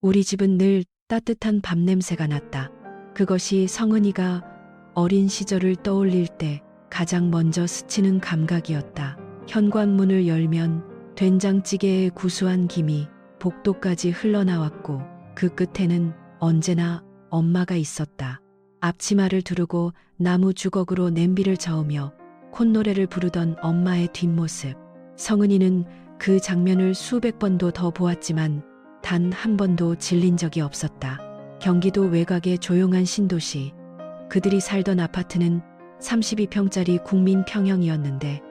우리 집은 늘 따뜻한 밥 냄새가 났다. 그것이 성은이가 어린 시절을 떠올릴 때 가장 먼저 스치는 감각이었다. 현관문을 열면 된장찌개의 구수한 김이 복도까지 흘러나왔고 그 끝에는 언제나 엄마가 있었다. 앞치마를 두르고 나무 주걱으로 냄비를 저으며 콧노래를 부르던 엄마의 뒷모습. 성은이는 그 장면을 수백 번도 더 보았지만 단 한 번도 질린 적이 없었다. 경기도 외곽의 조용한 신도시. 그들이 살던 아파트는 32평짜리 국민평형이었는데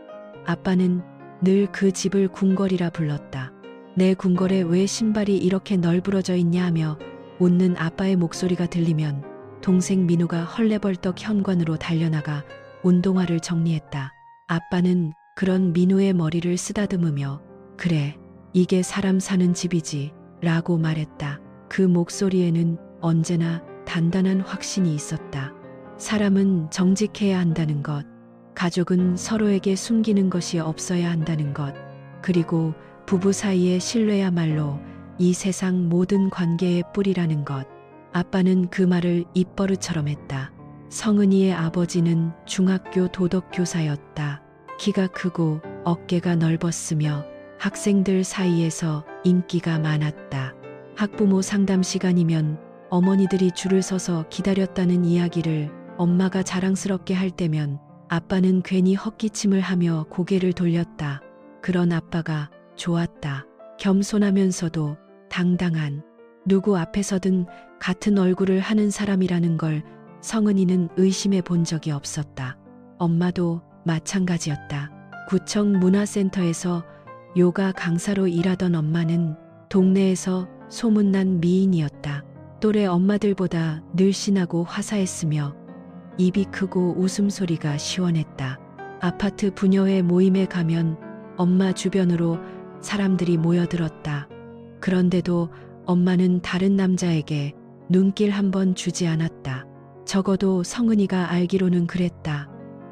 아빠는 늘 그 집을 궁궐이라 불렀다. 내 궁궐에 왜 신발이 이렇게 널브러져 있냐 하며 웃는 아빠의 목소리가 들리면 동생 민우가 헐레벌떡 현관으로 달려나가 운동화를 정리했다. 아빠는 그런 민우의 머리를 쓰다듬으며 그래, 이게 사람 사는 집이지 라고 말했다. 그 목소리에는 언제나 단단한 확신이 있었다. 사람은 정직해야 한다는 것, 가족은 서로에게 숨기는 것이 없어야 한다는 것, 그리고 부부 사이의 신뢰야말로 이 세상 모든 관계의 뿌리라는 것. 아빠는 그 말을 입버릇처럼 했다. 성은이의 아버지는 중학교 도덕교사였다. 키가 크고 어깨가 넓었으며 학생들 사이에서 인기가 많았다. 학부모 상담 시간이면 어머니들이 줄을 서서 기다렸다는 이야기를 엄마가 자랑스럽게 할 때면 아빠는 괜히 헛기침을 하며 고개를 돌렸다. 그런 아빠가 좋았다. 겸손하면서도 당당한, 누구 앞에서든 같은 얼굴을 하는 사람이라는 걸 성은이는 의심해 본 적이 없었다. 엄마도 마찬가지였다. 구청 문화센터에서 요가 강사로 일하던 엄마는 동네에서 소문난 미인이었다. 또래 엄마들보다 늘씬하고 화사했으며 입이 크고 웃음소리가 시원했다. 아파트 부녀회 모임에 가면 엄마 주변으로 사람들이 모여들었다. 그런데도 엄마는 다른 남자에게 눈길 한 번 주지 않았다. 적어도 성은이가 알기로는 그랬다.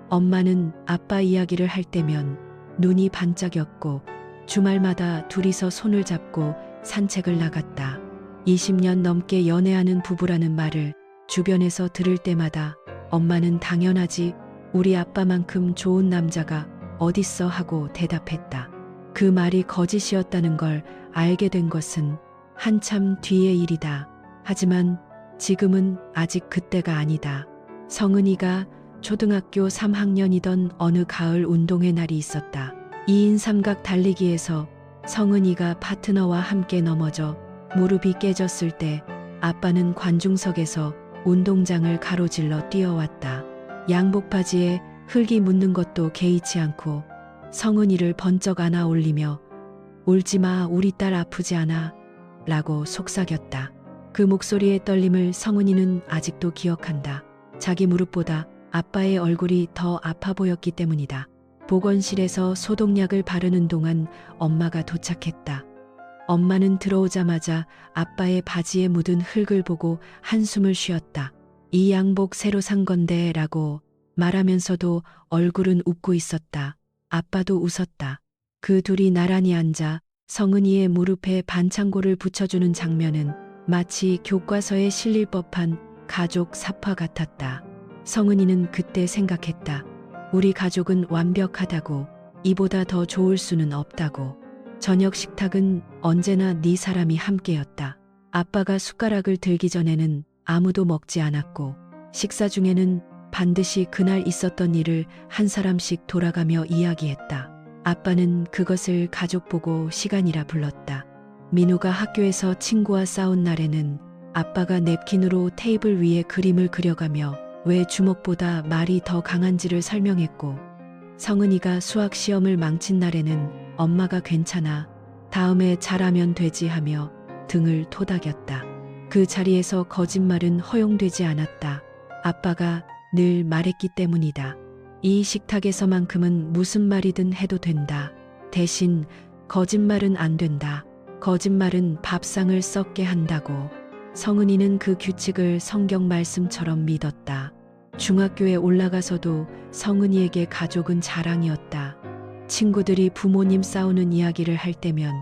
엄마는 아빠 이야기를 할 때면 눈이 반짝였고 주말마다 둘이서 손을 잡고 산책을 나갔다. 20년 넘게 연애하는 부부라는 말을 주변에서 들을 때마다 엄마는 당연하지, 우리 아빠만큼 좋은 남자가 어딨어 하고 대답했다. 그 말이 거짓이었다는 걸 알게 된 것은 한참 뒤의 일이다. 하지만 지금은 아직 그때가 아니다. 성은이가 초등학교 3학년이던 어느 가을 운동회 날이 있었다. 2인 삼각 달리기에서 성은이가 파트너와 함께 넘어져 무릎이 깨졌을 때 아빠는 관중석에서 운동장을 가로질러 뛰어왔다. 양복 바지에 흙이 묻는 것도 개의치 않고 성은이를 번쩍 안아 올리며 울지마, 우리 딸 아프지 않아 라고 속삭였다. 그 목소리의 떨림을 성은이는 아직도 기억한다. 자기 무릎보다 아빠의 얼굴이 더 아파 보였기 때문이다. 보건실에서 소독약을 바르는 동안 엄마가 도착했다. 엄마는 들어오자마자 아빠의 바지에 묻은 흙을 보고 한숨을 쉬었다. 이 양복 새로 산 건데 라고 말하면서도 얼굴은 웃고 있었다. 아빠도 웃었다. 그 둘이 나란히 앉아 성은이의 무릎에 반창고를 붙여주는 장면은 마치 교과서에 실릴 법한 가족 사파 같았다. 성은이는 그때 생각했다. 우리 가족은 완벽하다고, 이보다 더 좋을 수는 없다고. 저녁 식탁은 언제나 네 사람이 함께였다. 아빠가 숟가락을 들기 전에는 아무도 먹지 않았고 식사 중에는 반드시 그날 있었던 일을 한 사람씩 돌아가며 이야기했다. 아빠는 그것을 가족 보고 시간이라 불렀다. 민우가 학교에서 친구와 싸운 날에는 아빠가 냅킨으로 테이블 위에 그림을 그려가며 왜 주먹보다 말이 더 강한지를 설명했고, 성은이가 수학 시험을 망친 날에는 엄마가 괜찮아, 다음에 잘하면 되지 하며 등을 토닥였다. 그 자리에서 거짓말은 허용되지 않았다. 아빠가 늘 말했기 때문이다. 이 식탁에서만큼은 무슨 말이든 해도 된다. 대신 거짓말은 안 된다. 거짓말은 밥상을 썩게 한다고. 성은이는 그 규칙을 성경 말씀처럼 믿었다. 중학교에 올라가서도 성은이에게 가족은 자랑이었다. 친구들이 부모님 싸우는 이야기를 할 때면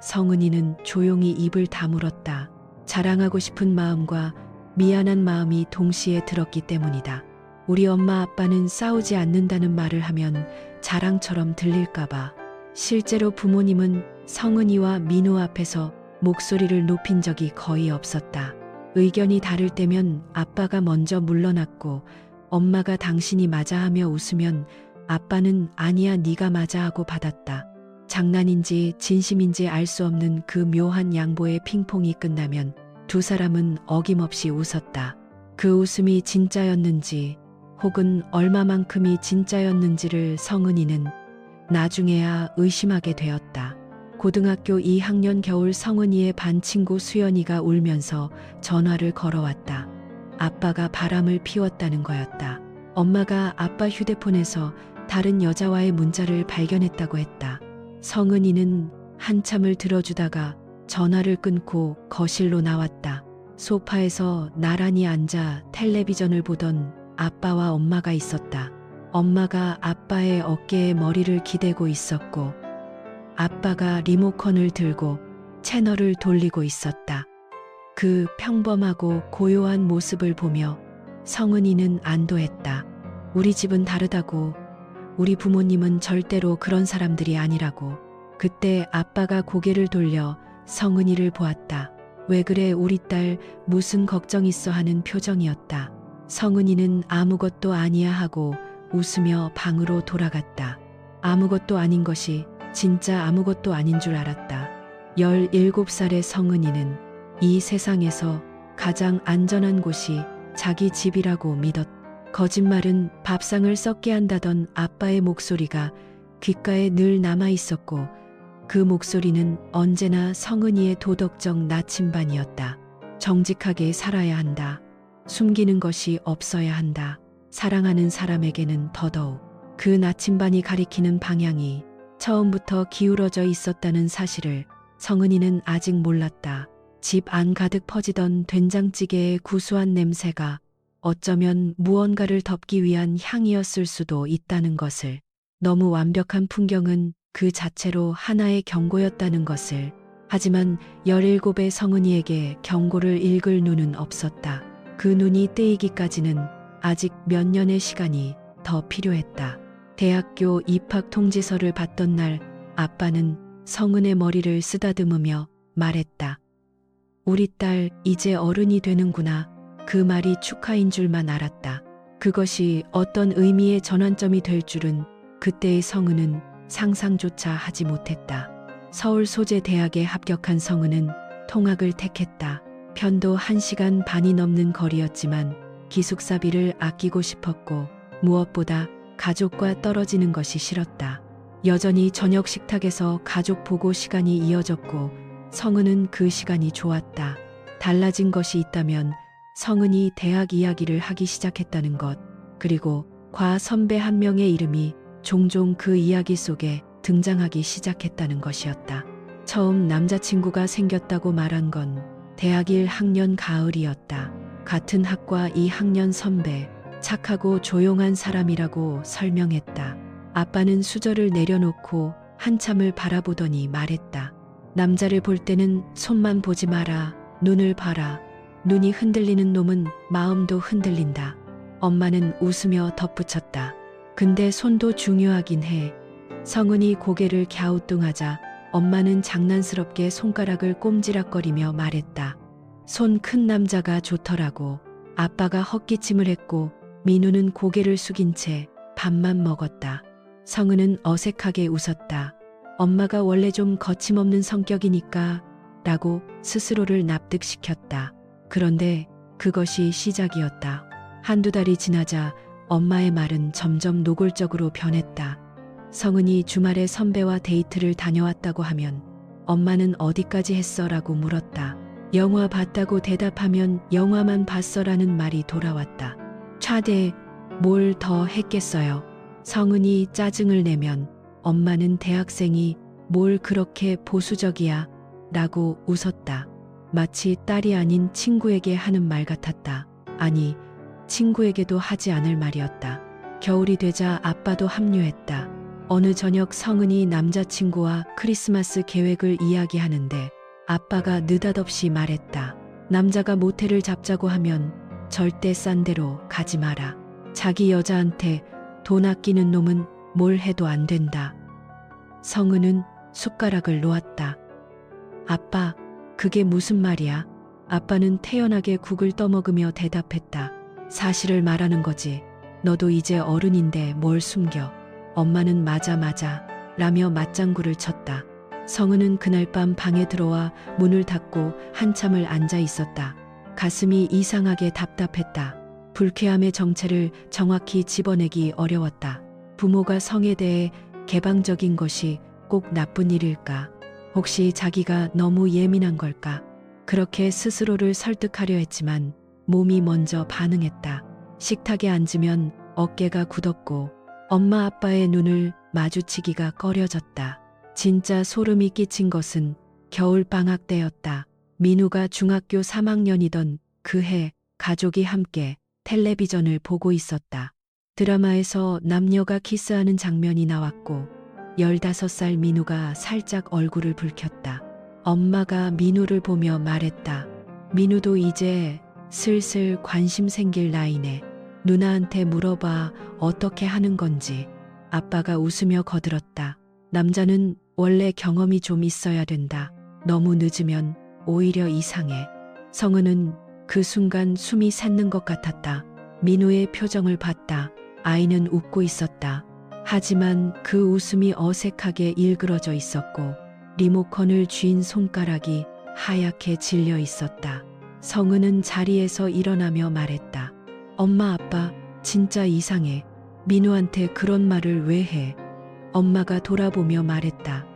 성은이는 조용히 입을 다물었다. 자랑하고 싶은 마음과 미안한 마음이 동시에 들었기 때문이다. 우리 엄마 아빠는 싸우지 않는다는 말을 하면 자랑처럼 들릴까봐. 실제로 부모님은 성은이와 민호 앞에서 목소리를 높인 적이 거의 없었다. 의견이 다를 때면 아빠가 먼저 물러났고 엄마가 당신이 맞아 하며 웃으면 아빠는 아니야 네가 맞아 하고 받았다. 장난인지 진심인지 알 수 없는 그 묘한 양보의 핑퐁이 끝나면 두 사람은 어김없이 웃었다. 그 웃음이 진짜였는지 혹은 얼마만큼이 진짜였는지를 성은이는 나중에야 의심하게 되었다. 고등학교 2학년 겨울 성은이의 반 친구 수연이가 울면서 전화를 걸어왔다. 아빠가 바람을 피웠다는 거였다. 엄마가 아빠 휴대폰에서 다른 여자와의 문자를 발견했다고 했다. 성은이는 한참을 들어주다가 전화를 끊고 거실로 나왔다. 소파에서 나란히 앉아 텔레비전을 보던 아빠와 엄마가 있었다. 엄마가 아빠의 어깨에 머리를 기대고 있었고 아빠가 리모컨을 들고 채널을 돌리고 있었다. 그 평범하고 고요한 모습을 보며 성은이는 안도했다. 우리 집은 다르다고. 우리 부모님은 절대로 그런 사람들이 아니라고. 그때 아빠가 고개를 돌려 성은이를 보았다. 왜 그래 우리 딸 무슨 걱정 있어 하는 표정이었다. 성은이는 아무것도 아니야 하고 웃으며 방으로 돌아갔다. 아무것도 아닌 것이 진짜 아무것도 아닌 줄 알았다. 17살의 성은이는 이 세상에서 가장 안전한 곳이 자기 집이라고 믿었다. 거짓말은 밥상을 썩게 한다던 아빠의 목소리가 귓가에 늘 남아 있었고 그 목소리는 언제나 성은이의 도덕적 나침반이었다. 정직하게 살아야 한다. 숨기는 것이 없어야 한다. 사랑하는 사람에게는 더더욱. 그 나침반이 가리키는 방향이 처음부터 기울어져 있었다는 사실을 성은이는 아직 몰랐다. 집 안 가득 퍼지던 된장찌개의 구수한 냄새가 어쩌면 무언가를 덮기 위한 향이었을 수도 있다는 것을, 너무 완벽한 풍경은 그 자체로 하나의 경고였다는 것을. 하지만 17의 성은이에게 경고를 읽을 눈은 없었다. 그 눈이 뜨이기까지는 아직 몇 년의 시간이 더 필요했다. 대학교 입학 통지서를 받던 날 아빠는 성은의 머리를 쓰다듬으며 말했다. 우리 딸 이제 어른이 되는구나. 그 말이 축하인 줄만 알았다. 그것이 어떤 의미의 전환점이 될 줄은 그때의 성은은 상상조차 하지 못했다. 서울 소재 대학에 합격한 성은은 통학을 택했다. 편도 1시간 반이 넘는 거리였지만 기숙사비를 아끼고 싶었고 무엇보다 가족과 떨어지는 것이 싫었다. 여전히 저녁 식탁에서 가족 보고 시간이 이어졌고 성은은 그 시간이 좋았다. 달라진 것이 있다면 성은이 대학 이야기를 하기 시작했다는 것, 그리고 과 선배 한 명의 이름이 종종 그 이야기 속에 등장하기 시작했다는 것이었다. 처음 남자친구가 생겼다고 말한 건 대학 1학년 가을이었다. 같은 학과 2학년 선배, 착하고 조용한 사람이라고 설명했다. 아빠는 수저를 내려놓고 한참을 바라보더니 말했다. 남자를 볼 때는 손만 보지 마라. 눈을 봐라. 눈이 흔들리는 놈은 마음도 흔들린다. 엄마는 웃으며 덧붙였다. 근데 손도 중요하긴 해. 성은이 고개를 갸우뚱하자 엄마는 장난스럽게 손가락을 꼼지락거리며 말했다. 손 큰 남자가 좋더라고. 아빠가 헛기침을 했고 민우는 고개를 숙인 채 밥만 먹었다. 성은은 어색하게 웃었다. 엄마가 원래 좀 거침없는 성격이니까 라고 스스로를 납득시켰다. 그런데 그것이 시작이었다. 한두 달이 지나자 엄마의 말은 점점 노골적으로 변했다. 성은이 주말에 선배와 데이트를 다녀왔다고 하면 엄마는 어디까지 했어? 라고 물었다. 영화 봤다고 대답하면 영화만 봤어라는 말이 돌아왔다. 차대 뭘 더 했겠어요. 성은이 짜증을 내면 엄마는 대학생이 뭘 그렇게 보수적이야? 라고 웃었다. 마치 딸이 아닌 친구에게 하는 말 같았다. 아니, 친구에게도 하지 않을 말이었다. 겨울이 되자 아빠도 합류했다. 어느 저녁 성은이 남자친구와 크리스마스 계획을 이야기하는데 아빠가 느닷없이 말했다. 남자가 모텔을 잡자고 하면 절대 싼 데로 가지 마라. 자기 여자한테 돈 아끼는 놈은 뭘 해도 안 된다. 성은은 숟가락을 놓았다. 아빠, 그게 무슨 말이야? 아빠는 태연하게 국을 떠먹으며 대답했다. 사실을 말하는 거지. 너도 이제 어른인데 뭘 숨겨. 엄마는 맞아 라며 맞장구를 쳤다. 성은은 그날 밤 방에 들어와 문을 닫고 한참을 앉아 있었다. 가슴이 이상하게 답답했다. 불쾌함의 정체를 정확히 집어내기 어려웠다. 부모가 성에 대해 개방적인 것이 꼭 나쁜 일일까? 혹시 자기가 너무 예민한 걸까? 그렇게 스스로를 설득하려 했지만 몸이 먼저 반응했다. 식탁에 앉으면 어깨가 굳었고 엄마 아빠의 눈을 마주치기가 꺼려졌다. 진짜 소름이 끼친 것은 겨울방학 때였다. 민우가 중학교 3학년이던 그 해 가족이 함께 텔레비전을 보고 있었다. 드라마에서 남녀가 키스하는 장면이 나왔고 15살 민우가 살짝 얼굴을 붉혔다. 엄마가 민우를 보며 말했다. 민우도 이제 슬슬 관심 생길 나이네. 누나한테 물어봐 어떻게 하는 건지. 아빠가 웃으며 거들었다. 남자는 원래 경험이 좀 있어야 된다. 너무 늦으면 오히려 이상해. 성은은 그 순간 숨이 샜는 것 같았다. 민우의 표정을 봤다. 아이는 웃고 있었다. 하지만 그 웃음이 어색하게 일그러져 있었고 리모컨을 쥔 손가락이 하얗게 질려 있었다. 성은은 자리에서 일어나며 말했다. 엄마 아빠 진짜 이상해. 민우한테 그런 말을 왜 해? 엄마가 돌아보며 말했다.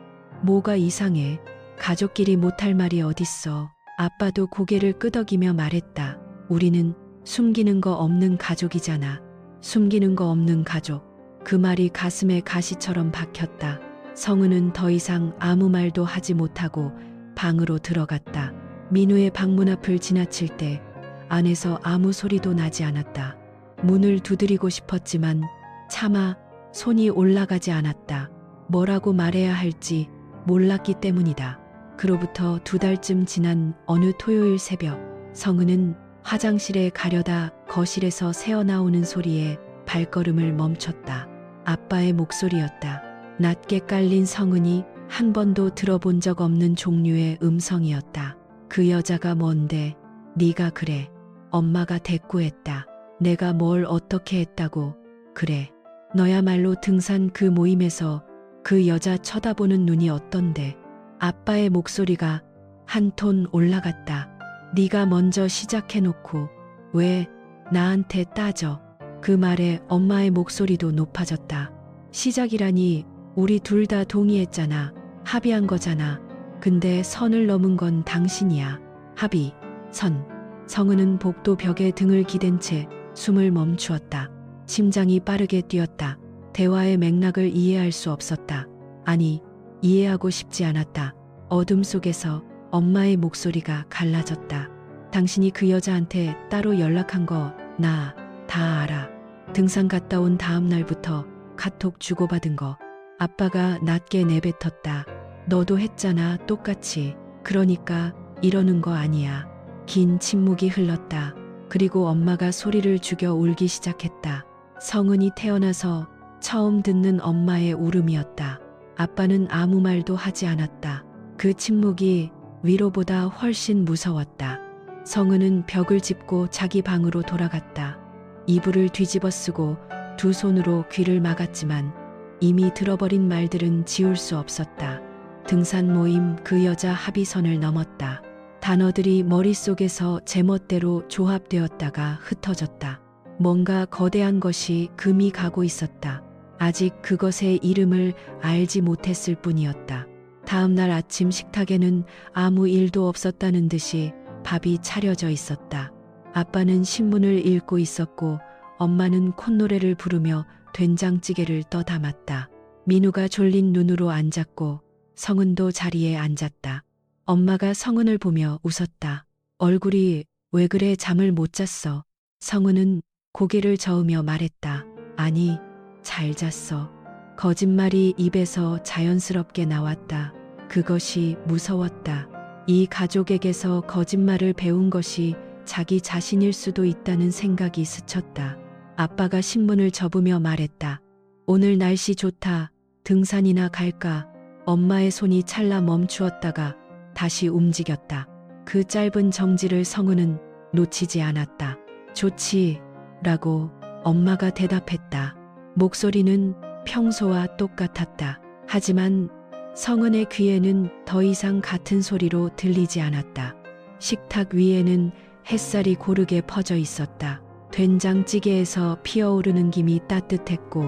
뭐가 이상해? 가족끼리 못할 말이 어딨어. 아빠도 고개를 끄덕이며 말했다. 우리는 숨기는 거 없는 가족이잖아. 숨기는 거 없는 가족. 그 말이 가슴에 가시처럼 박혔다. 성은은 더 이상 아무 말도 하지 못하고 방으로 들어갔다. 민우의 방문 앞을 지나칠 때 안에서 아무 소리도 나지 않았다. 문을 두드리고 싶었지만 차마 손이 올라가지 않았다. 뭐라고 말해야 할지 몰랐기 때문이다. 그로부터 2달쯤 지난 어느 토요일 새벽, 성은은 화장실에 가려다 거실에서 새어나오는 소리에 발걸음을 멈췄다. 아빠의 목소리였다. 낮게 깔린 성은이 한 번도 들어본 적 없는 종류의 음성이었다. 그 여자가 뭔데? 네가 그래. 엄마가 대꾸했다. 내가 뭘 어떻게 했다고? 그래. 너야말로 등산 그 모임에서 그 여자 쳐다보는 눈이 어떤데? 아빠의 목소리가 한 톤 올라갔다. 네가 먼저 시작해놓고 왜 나한테 따져? 그 말에 엄마의 목소리도 높아졌다. 시작이라니 우리 둘 다 동의했잖아. 합의한 거잖아. 근데 선을 넘은 건 당신이야. 합의, 선. 성은은 복도 벽에 등을 기댄 채 숨을 멈추었다. 심장이 빠르게 뛰었다. 대화의 맥락을 이해할 수 없었다. 아니, 이해하고 싶지 않았다. 어둠 속에서 엄마의 목소리가 갈라졌다. 당신이 그 여자한테 따로 연락한 거 나 다 알아. 등산 갔다 온 다음 날부터 카톡 주고받은 거. 아빠가 낮게 내뱉었다. 너도 했잖아, 똑같이. 그러니까 이러는 거 아니야. 긴 침묵이 흘렀다. 그리고 엄마가 소리를 죽여 울기 시작했다. 성은이 태어나서 처음 듣는 엄마의 울음이었다. 아빠는 아무 말도 하지 않았다. 그 침묵이 위로보다 훨씬 무서웠다. 성은은 벽을 짚고 자기 방으로 돌아갔다. 이불을 뒤집어 쓰고 두 손으로 귀를 막았지만 이미 들어버린 말들은 지울 수 없었다. 등산 모임, 그 여자 합의선을 넘었다. 단어들이 머릿속에서 제멋대로 조합되었다가 흩어졌다. 뭔가 거대한 것이 금이 가고 있었다. 아직 그것의 이름을 알지 못했을 뿐이었다. 다음 날 아침 식탁에는 아무 일도 없었다는 듯이 밥이 차려져 있었다. 아빠는 신문을 읽고 있었고 엄마는 콧노래를 부르며 된장찌개를 떠담았다. 민우가 졸린 눈으로 앉았고 성은도 자리에 앉았다. 엄마가 성은을 보며 웃었다. 얼굴이 왜 그래, 잠을 못 잤어? 성은은 고개를 저으며 말했다. 아니, 잘 잤어. 거짓말이 입에서 자연스럽게 나왔다. 그것이 무서웠다. 이 가족에게서 거짓말을 배운 것이 자기 자신일 수도 있다는 생각이 스쳤다. 아빠가 신문을 접으며 말했다. 오늘 날씨 좋다. 등산이나 갈까? 엄마의 손이 찰나 멈추었다가 다시 움직였다. 그 짧은 정지를 성은은 놓치지 않았다. 좋지, 라고 엄마가 대답했다. 목소리는 평소와 똑같았다. 하지만 성은의 귀에는 더 이상 같은 소리로 들리지 않았다. 식탁 위에는 햇살이 고르게 퍼져 있었다. 된장찌개에서 피어오르는 김이 따뜻했고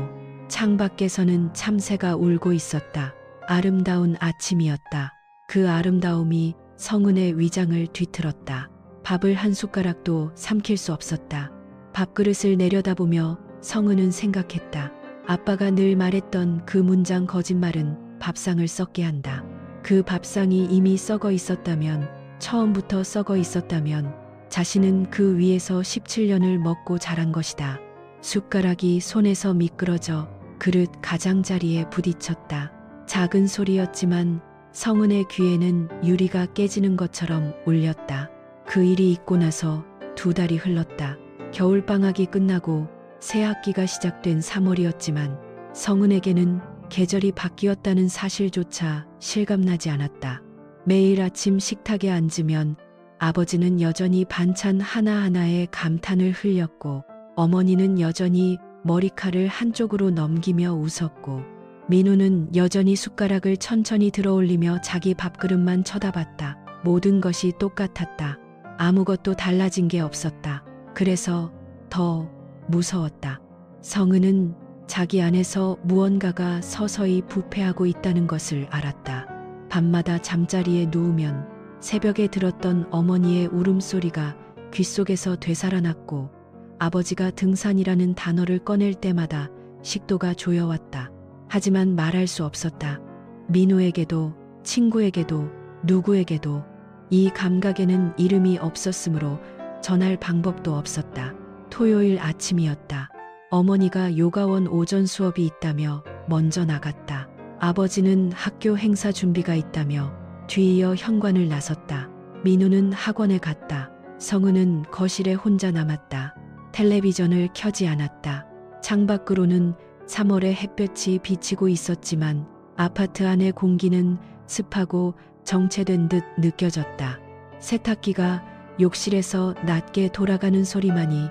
창밖에서는 참새가 울고 있었다. 아름다운 아침이었다. 그 아름다움이 성은의 위장을 뒤틀었다. 밥을 한 숟가락도 삼킬 수 없었다. 밥그릇을 내려다보며 성은은 생각했다. 아빠가 늘 말했던 그 문장 거짓말은 밥상을 썩게 한다. 그 밥상이 이미 썩어 있었다면, 처음부터 썩어 있었다면 자신은 그 위에서 17년을 먹고 자란 것이다. 숟가락이 손에서 미끄러져 그릇 가장자리에 부딪혔다. 작은 소리였지만 성은의 귀에는 유리가 깨지는 것처럼 울렸다. 그 일이 있고 나서 2달이 흘렀다. 겨울방학이 끝나고 새 학기가 시작된 3월이었지만 성은에게는 계절이 바뀌었다는 사실조차 실감나지 않았다. 매일 아침 식탁에 앉으면 아버지는 여전히 반찬 하나하나에 감탄을 흘렸고 어머니는 여전히 머리칼을 한쪽으로 넘기며 웃었고 민우는 여전히 숟가락을 천천히 들어올리며 자기 밥그릇만 쳐다봤다. 모든 것이 똑같았다. 아무것도 달라진 게 없었다. 그래서 더 무서웠다. 성은은 자기 안에서 무언가가 서서히 부패하고 있다는 것을 알았다. 밤마다 잠자리에 누우면 새벽에 들었던 어머니의 울음소리가 귓속에서 되살아났고 아버지가 등산이라는 단어를 꺼낼 때마다 식도가 조여왔다. 하지만 말할 수 없었다. 민우에게도 친구에게도 누구에게도 이 감각에는 이름이 없었으므로 전할 방법도 없었다. 토요일 아침이었다. 어머니가 요가원 오전 수업이 있다며 먼저 나갔다. 아버지는 학교 행사 준비가 있다며 뒤이어 현관을 나섰다. 민우는 학원에 갔다. 성은은 거실에 혼자 남았다. 텔레비전을 켜지 않았다. 창밖으로는 3월의 햇볕이 비치고 있었지만 아파트 안의 공기는 습하고 정체된 듯 느껴졌다. 세탁기가 욕실에서 낮게 돌아가는 소리만이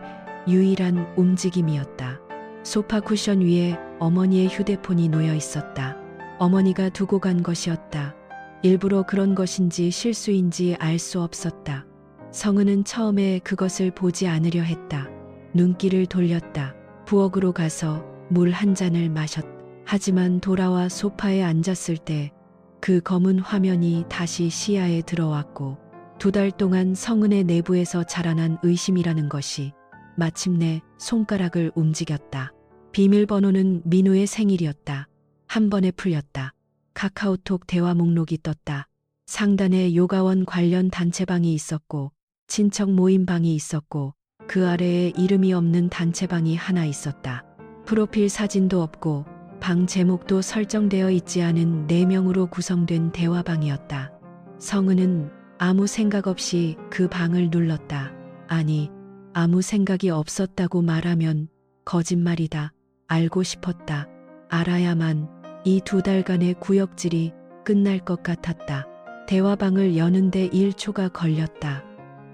유일한 움직임이었다. 소파 쿠션 위에 어머니의 휴대폰이 놓여 있었다. 어머니가 두고 간 것이었다. 일부러 그런 것인지 실수인지 알 수 없었다. 성은은 처음에 그것을 보지 않으려 했다. 눈길을 돌렸다. 부엌으로 가서 물 한 잔을 마셨다. 하지만 돌아와 소파에 앉았을 때 그 검은 화면이 다시 시야에 들어왔고 2달 동안 성은의 내부에서 자라난 의심이라는 것이 마침내 손가락을 움직였다. 비밀번호는 민우의 생일이었다. 한 번에 풀렸다. 카카오톡 대화 목록이 떴다. 상단에 요가원 관련 단체방이 있었고 친척 모임방이 있었고 그 아래에 이름이 없는 단체방이 하나 있었다. 프로필 사진도 없고 방 제목도 설정되어 있지 않은 4명으로 구성된 대화방이었다. 성은은 아무 생각 없이 그 방을 눌렀다. 아니, 아무 생각이 없었다고 말하면 거짓말이다. 알고 싶었다. 알아야만 이 2달간의 구역질이 끝날 것 같았다. 대화방을 여는데 1초가 걸렸다.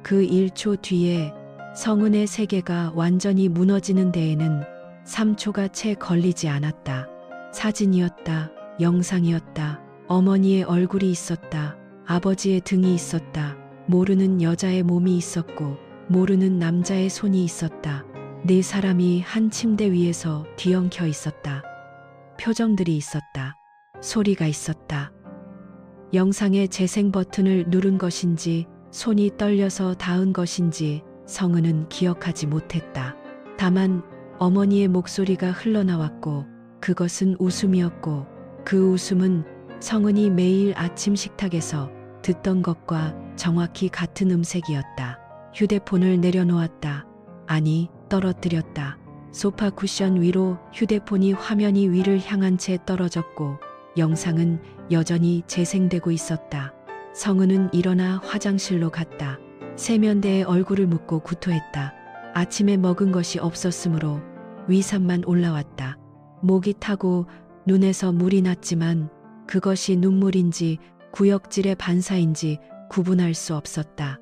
그 1초 뒤에 성은의 세계가 완전히 무너지는 데에는 3초가 채 걸리지 않았다. 사진이었다. 영상이었다. 어머니의 얼굴이 있었다. 아버지의 등이 있었다. 모르는 여자의 몸이 있었고 모르는 남자의 손이 있었다. 4사람이 한 침대 위에서 뒤엉켜 있었다. 표정들이 있었다. 소리가 있었다. 영상의 재생 버튼을 누른 것인지 손이 떨려서 닿은 것인지 성은은 기억하지 못했다. 다만 어머니의 목소리가 흘러나왔고 그것은 웃음이었고 그 웃음은 성은이 매일 아침 식탁에서 듣던 것과 정확히 같은 음색이었다. 휴대폰을 내려놓았다. 아니, 떨어뜨렸다. 소파 쿠션 위로 휴대폰이 화면이 위를 향한 채 떨어졌고 영상은 여전히 재생되고 있었다. 성은은 일어나 화장실로 갔다. 세면대에 얼굴을 묻고 구토했다. 아침에 먹은 것이 없었으므로 위산만 올라왔다. 목이 타고 눈에서 물이 났지만 그것이 눈물인지 구역질의 반사인지 구분할 수 없었다.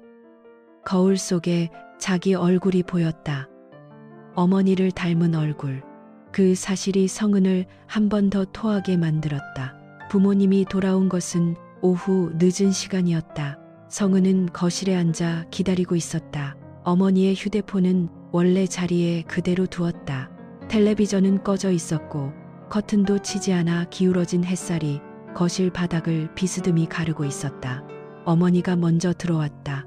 거울 속에 자기 얼굴이 보였다. 어머니를 닮은 얼굴. 그 사실이 성은을 한 번 더 토하게 만들었다. 부모님이 돌아온 것은 오후 늦은 시간이었다. 성은은 거실에 앉아 기다리고 있었다. 어머니의 휴대폰은 원래 자리에 그대로 두었다. 텔레비전은 꺼져 있었고 커튼도 치지 않아 기울어진 햇살이 거실 바닥을 비스듬히 가르고 있었다. 어머니가 먼저 들어왔다.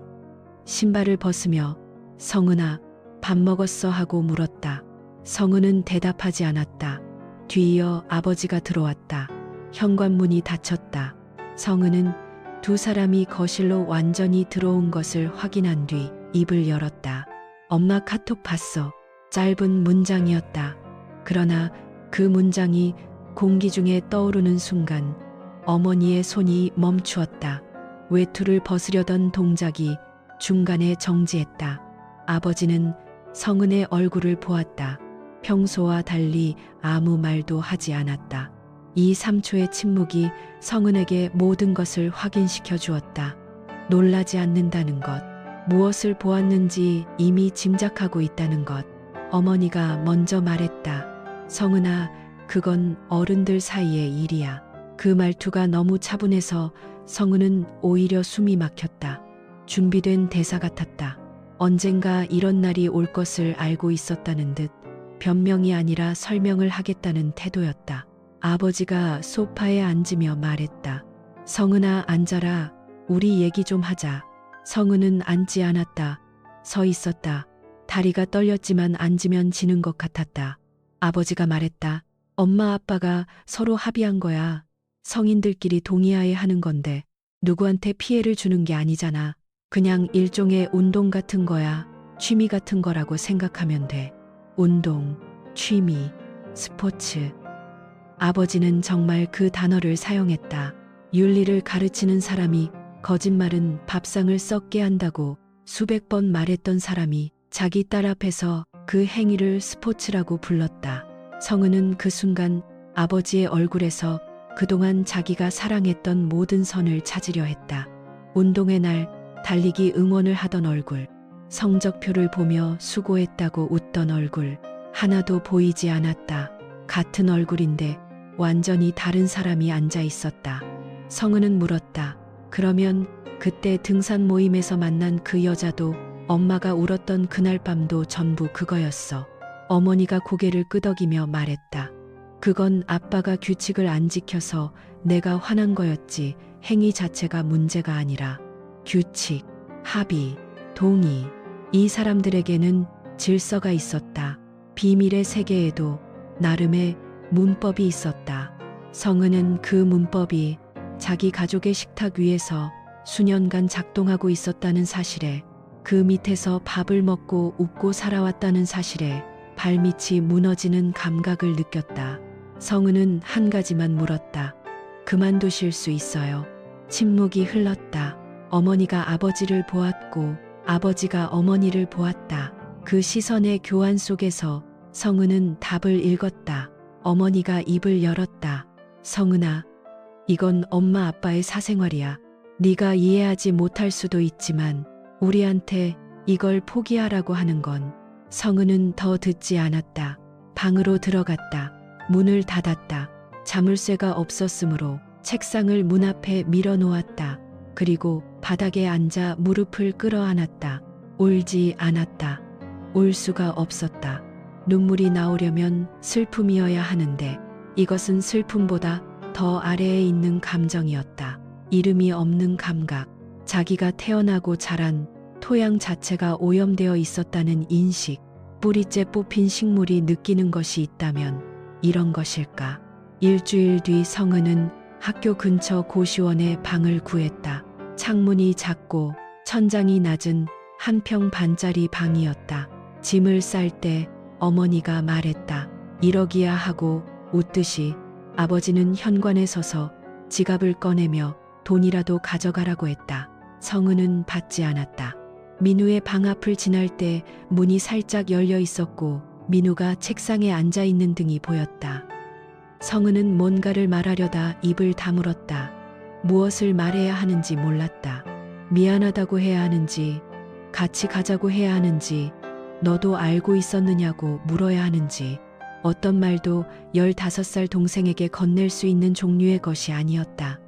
신발을 벗으며 성은아, 밥 먹었어 하고 물었다. 성은은 대답하지 않았다. 뒤이어 아버지가 들어왔다. 현관문이 닫혔다. 성은은 두 사람이 거실로 완전히 들어온 것을 확인한 뒤 입을 열었다. 엄마 카톡 봤어. 짧은 문장이었다. 그러나 그 문장이 공기 중에 떠오르는 순간 어머니의 손이 멈추었다. 외투를 벗으려던 동작이 중간에 정지했다. 아버지는 성은의 얼굴을 보았다. 평소와 달리 아무 말도 하지 않았다. 이 3초의 침묵이 성은에게 모든 것을 확인시켜 주었다. 놀라지 않는다는 것, 무엇을 보았는지 이미 짐작하고 있다는 것. 어머니가 먼저 말했다. 성은아, 그건 어른들 사이의 일이야. 그 말투가 너무 차분해서 성은은 오히려 숨이 막혔다. 준비된 대사 같았다. 언젠가 이런 날이 올 것을 알고 있었다는 듯 변명이 아니라 설명을 하겠다는 태도였다. 아버지가 소파에 앉으며 말했다. 성은아, 앉아라. 우리 얘기 좀 하자. 성은은 앉지 않았다. 서 있었다. 다리가 떨렸지만 앉으면 지는 것 같았다. 아버지가 말했다. 엄마 아빠가 서로 합의한 거야. 성인들끼리 동의하에 하는 건데 누구한테 피해를 주는 게 아니잖아. 그냥 일종의 운동 같은 거야. 취미 같은 거라고 생각하면 돼. 운동, 취미, 스포츠. 아버지는 정말 그 단어를 사용했다. 윤리를 가르치는 사람이 거짓말은 밥상을 썩게 한다고 수백 번 말했던 사람이 자기 딸 앞에서 그 행위를 스포츠라고 불렀다. 성은은 그 순간 아버지의 얼굴에서 그동안 자기가 사랑했던 모든 선을 찾으려 했다. 운동의 날 달리기 응원을 하던 얼굴, 성적표를 보며 수고했다고 웃던 얼굴, 하나도 보이지 않았다. 같은 얼굴인데 완전히 다른 사람이 앉아 있었다. 성은은 물었다. 그러면 그때 등산 모임에서 만난 그 여자도 엄마가 울었던 그날 밤도 전부 그거였어. 어머니가 고개를 끄덕이며 말했다. 그건 아빠가 규칙을 안 지켜서 내가 화난 거였지 행위 자체가 문제가 아니라 규칙, 합의, 동의. 이 사람들에게는 질서가 있었다. 비밀의 세계에도 나름의 문법이 있었다. 성은은 그 문법이 자기 가족의 식탁 위에서 수년간 작동하고 있었다는 사실에, 그 밑에서 밥을 먹고 웃고 살아왔다는 사실에 발밑이 무너지는 감각을 느꼈다. 성은은 한 가지만 물었다. 그만두실 수 있어요? 침묵이 흘렀다. 어머니가 아버지를 보았고 아버지가 어머니를 보았다. 그 시선의 교환 속에서 성은은 답을 읽었다. 어머니가 입을 열었다. 성은아, 이건 엄마 아빠의 사생활이야. 네가 이해하지 못할 수도 있지만 우리한테 이걸 포기하라고 하는 건. 성은은 더 듣지 않았다. 방으로 들어갔다. 문을 닫았다. 자물쇠가 없었으므로 책상을 문 앞에 밀어놓았다. 그리고 바닥에 앉아 무릎을 끌어안았다. 울지 않았다. 울 수가 없었다. 눈물이 나오려면 슬픔이어야 하는데 이것은 슬픔보다 더 아래에 있는 감정이었다. 이름이 없는 감각. 자기가 태어나고 자란 토양 자체가 오염되어 있었다는 인식. 뿌리째 뽑힌 식물이 느끼는 것이 있다면 이런 것일까? 일주일 뒤 성은은 학교 근처 고시원에 방을 구했다. 창문이 작고 천장이 낮은 한 평 반짜리 방이었다. 짐을 쌀 때 어머니가 말했다. 1억이야 하고 웃듯이 아버지는 현관에 서서 지갑을 꺼내며 돈이라도 가져가라고 했다. 성은은 받지 않았다. 민우의 방 앞을 지날 때 문이 살짝 열려 있었고 민우가 책상에 앉아 있는 등이 보였다. 성은은 뭔가를 말하려다 입을 다물었다. 무엇을 말해야 하는지 몰랐다. 미안하다고 해야 하는지, 같이 가자고 해야 하는지, 너도 알고 있었느냐고 물어야 하는지, 어떤 말도 15살 동생에게 건넬 수 있는 종류의 것이 아니었다.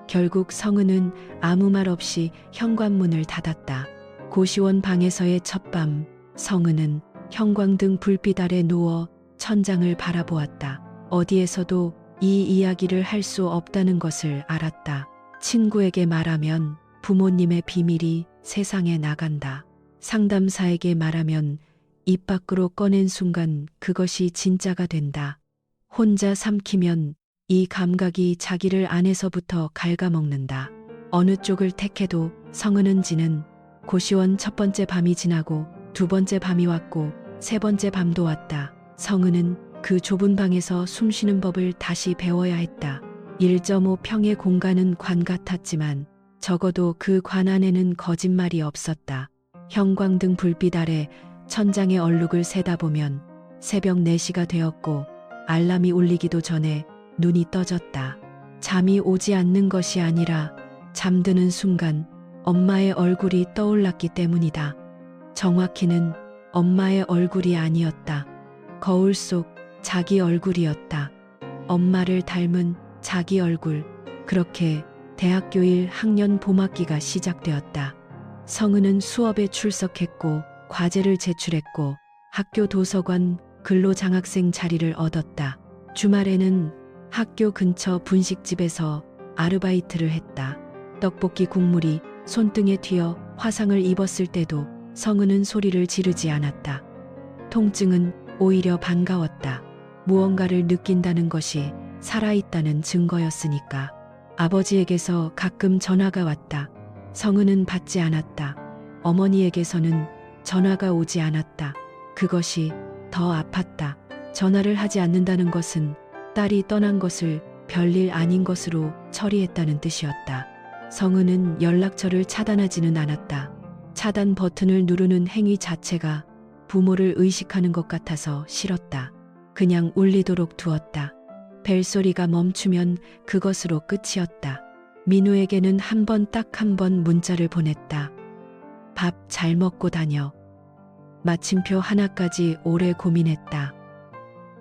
결국 성은은 아무 말 없이 현관문을 닫았다. 고시원 방에서의 첫밤, 성은은 형광등 불빛 아래 누워 천장을 바라보았다. 어디에서도 이 이야기를 할 수 없다는 것을 알았다. 친구에게 말하면 부모님의 비밀이 세상에 나간다. 상담사에게 말하면 입 밖으로 꺼낸 순간 그것이 진짜가 된다. 혼자 삼키면 이 감각이 자기를 안에서부터 갉아먹는다. 어느 쪽을 택해도 성은은지는 고시원 첫 번째 밤이 지나고 두 번째 밤이 왔고 세 번째 밤도 왔다. 성은은 그 좁은 방에서 숨쉬는 법을 다시 배워야 했다. 1.5평의 공간은 관 같았지만 적어도 그 관 안에는 거짓말이 없었다. 형광등 불빛 아래 천장의 얼룩을 세다 보면 새벽 4시가 되었고 알람이 울리기도 전에 눈이 떠졌다. 잠이 오지 않는 것이 아니라 잠드는 순간 엄마의 얼굴이 떠올랐기 때문이다. 정확히는 엄마의 얼굴이 아니었다. 거울 속 자기 얼굴이었다. 엄마를 닮은 자기 얼굴. 그렇게 대학교 1학년 봄학기가 시작되었다. 성은은 수업에 출석했고 과제를 제출했고 학교 도서관 근로장학생 자리를 얻었다. 주말에는 학교 근처 분식집에서 아르바이트를 했다. 떡볶이 국물이 손등에 튀어 화상을 입었을 때도 성은은 소리를 지르지 않았다. 통증은 오히려 반가웠다. 무언가를 느낀다는 것이 살아있다는 증거였으니까. 아버지에게서 가끔 전화가 왔다. 성은은 받지 않았다. 어머니에게서는 전화가 오지 않았다. 그것이 더 아팠다. 전화를 하지 않는다는 것은 딸이 떠난 것을 별일 아닌 것으로 처리했다는 뜻이었다. 성은은 연락처를 차단하지는 않았다. 차단 버튼을 누르는 행위 자체가 부모를 의식하는 것 같아서 싫었다. 그냥 울리도록 두었다. 벨소리가 멈추면 그것으로 끝이었다. 민우에게는 딱 한 번 문자를 보냈다. 밥 잘 먹고 다녀. 마침표 하나까지 오래 고민했다.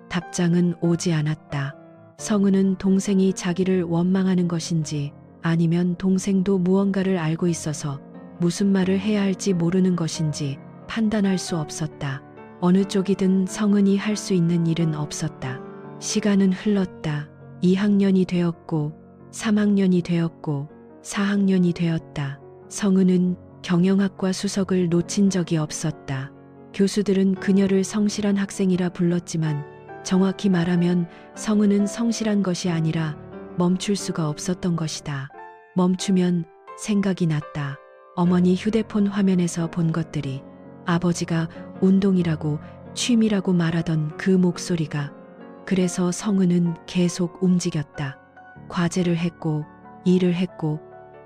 답장은 오지 않았다. 성은은 동생이 자기를 원망하는 것인지 아니면 동생도 무언가를 알고 있어서 무슨 말을 해야 할지 모르는 것인지 판단할 수 없었다. 어느 쪽이든 성은이 할 수 있는 일은 없었다. 시간은 흘렀다. 2학년이 되었고 3학년이 되었고 4학년이 되었다. 성은은 경영학과 수석을 놓친 적이 없었다. 교수들은 그녀를 성실한 학생이라 불렀지만 정확히 말하면 성은은 성실한 것이 아니라 멈출 수가 없었던 것이다. 멈추면 생각이 났다. 어머니 휴대폰 화면에서 본 것들이, 아버지가 운동이라고 취미라고 말하던 그 목소리가. 그래서 성은은 계속 움직였다. 과제를 했고 일을 했고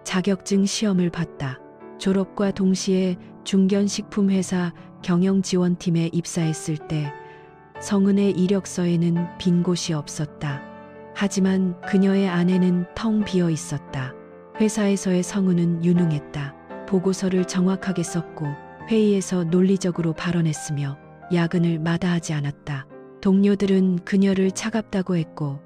자격증 시험을 봤다. 졸업과 동시에 중견식품회사 경영지원팀에 입사했을 때 성은의 이력서에는 빈 곳이 없었다. 하지만 그녀의 안에는 텅 비어 있었다. 회사에서의 성은은 유능했다. 보고서를 정확하게 썼고 회의에서 논리적으로 발언했으며 야근을 마다하지 않았다. 동료들은 그녀를 차갑다고 했고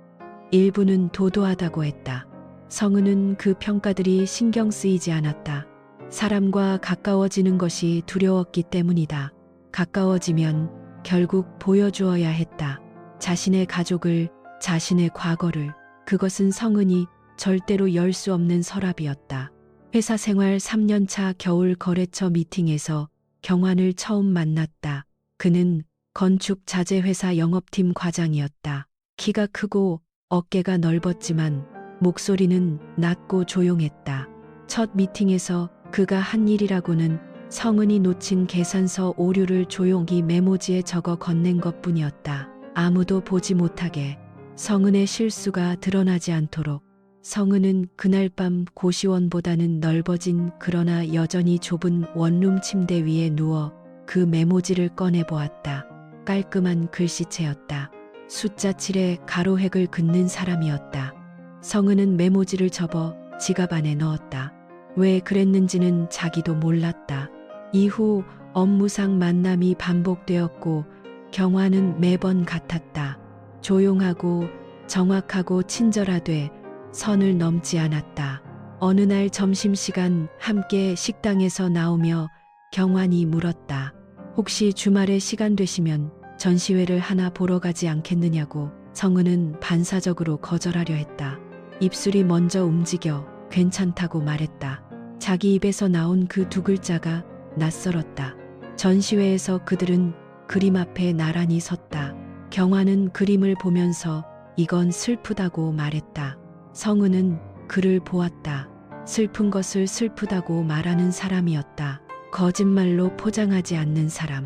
일부는 도도하다고 했다. 성은은 그 평가들이 신경 쓰이지 않았다. 사람과 가까워지는 것이 두려웠기 때문이다. 가까워지면 결국 보여주어야 했다. 자신의 가족을, 자신의 과거를. 그것은 성은이 절대로 열 수 없는 서랍이었다. 회사 생활 3년차 겨울 거래처 미팅에서 경환을 처음 만났다. 그는 건축 자재 회사 영업팀 과장이었다. 키가 크고 어깨가 넓었지만 목소리는 낮고 조용했다. 첫 미팅에서 그가 한 일이라고는 성은이 놓친 계산서 오류를 조용히 메모지에 적어 건넨 것뿐이었다. 아무도 보지 못하게, 성은의 실수가 드러나지 않도록. 성은은 그날 밤 고시원보다는 넓어진 그러나 여전히 좁은 원룸 침대 위에 누워 그 메모지를 꺼내 보았다. 깔끔한 글씨체였다. 숫자 7에 가로획을 긋는 사람이었다. 성은은 메모지를 접어 지갑 안에 넣었다. 왜 그랬는지는 자기도 몰랐다. 이후 업무상 만남이 반복되었고 경화는 매번 같았다. 조용하고 정확하고 친절하되 선을 넘지 않았다. 어느 날 점심시간 함께 식당에서 나오며 경환이 물었다. 혹시 주말에 시간 되시면 전시회를 하나 보러 가지 않겠느냐고. 성은은 반사적으로 거절하려 했다. 입술이 먼저 움직여 괜찮다고 말했다. 자기 입에서 나온 그 두 글자가 낯설었다. 전시회에서 그들은 그림 앞에 나란히 섰다. 경환은 그림을 보면서 이건 슬프다고 말했다. 성은은 그를 보았다. 슬픈 것을 슬프다고 말하는 사람이었다. 거짓말로 포장하지 않는 사람.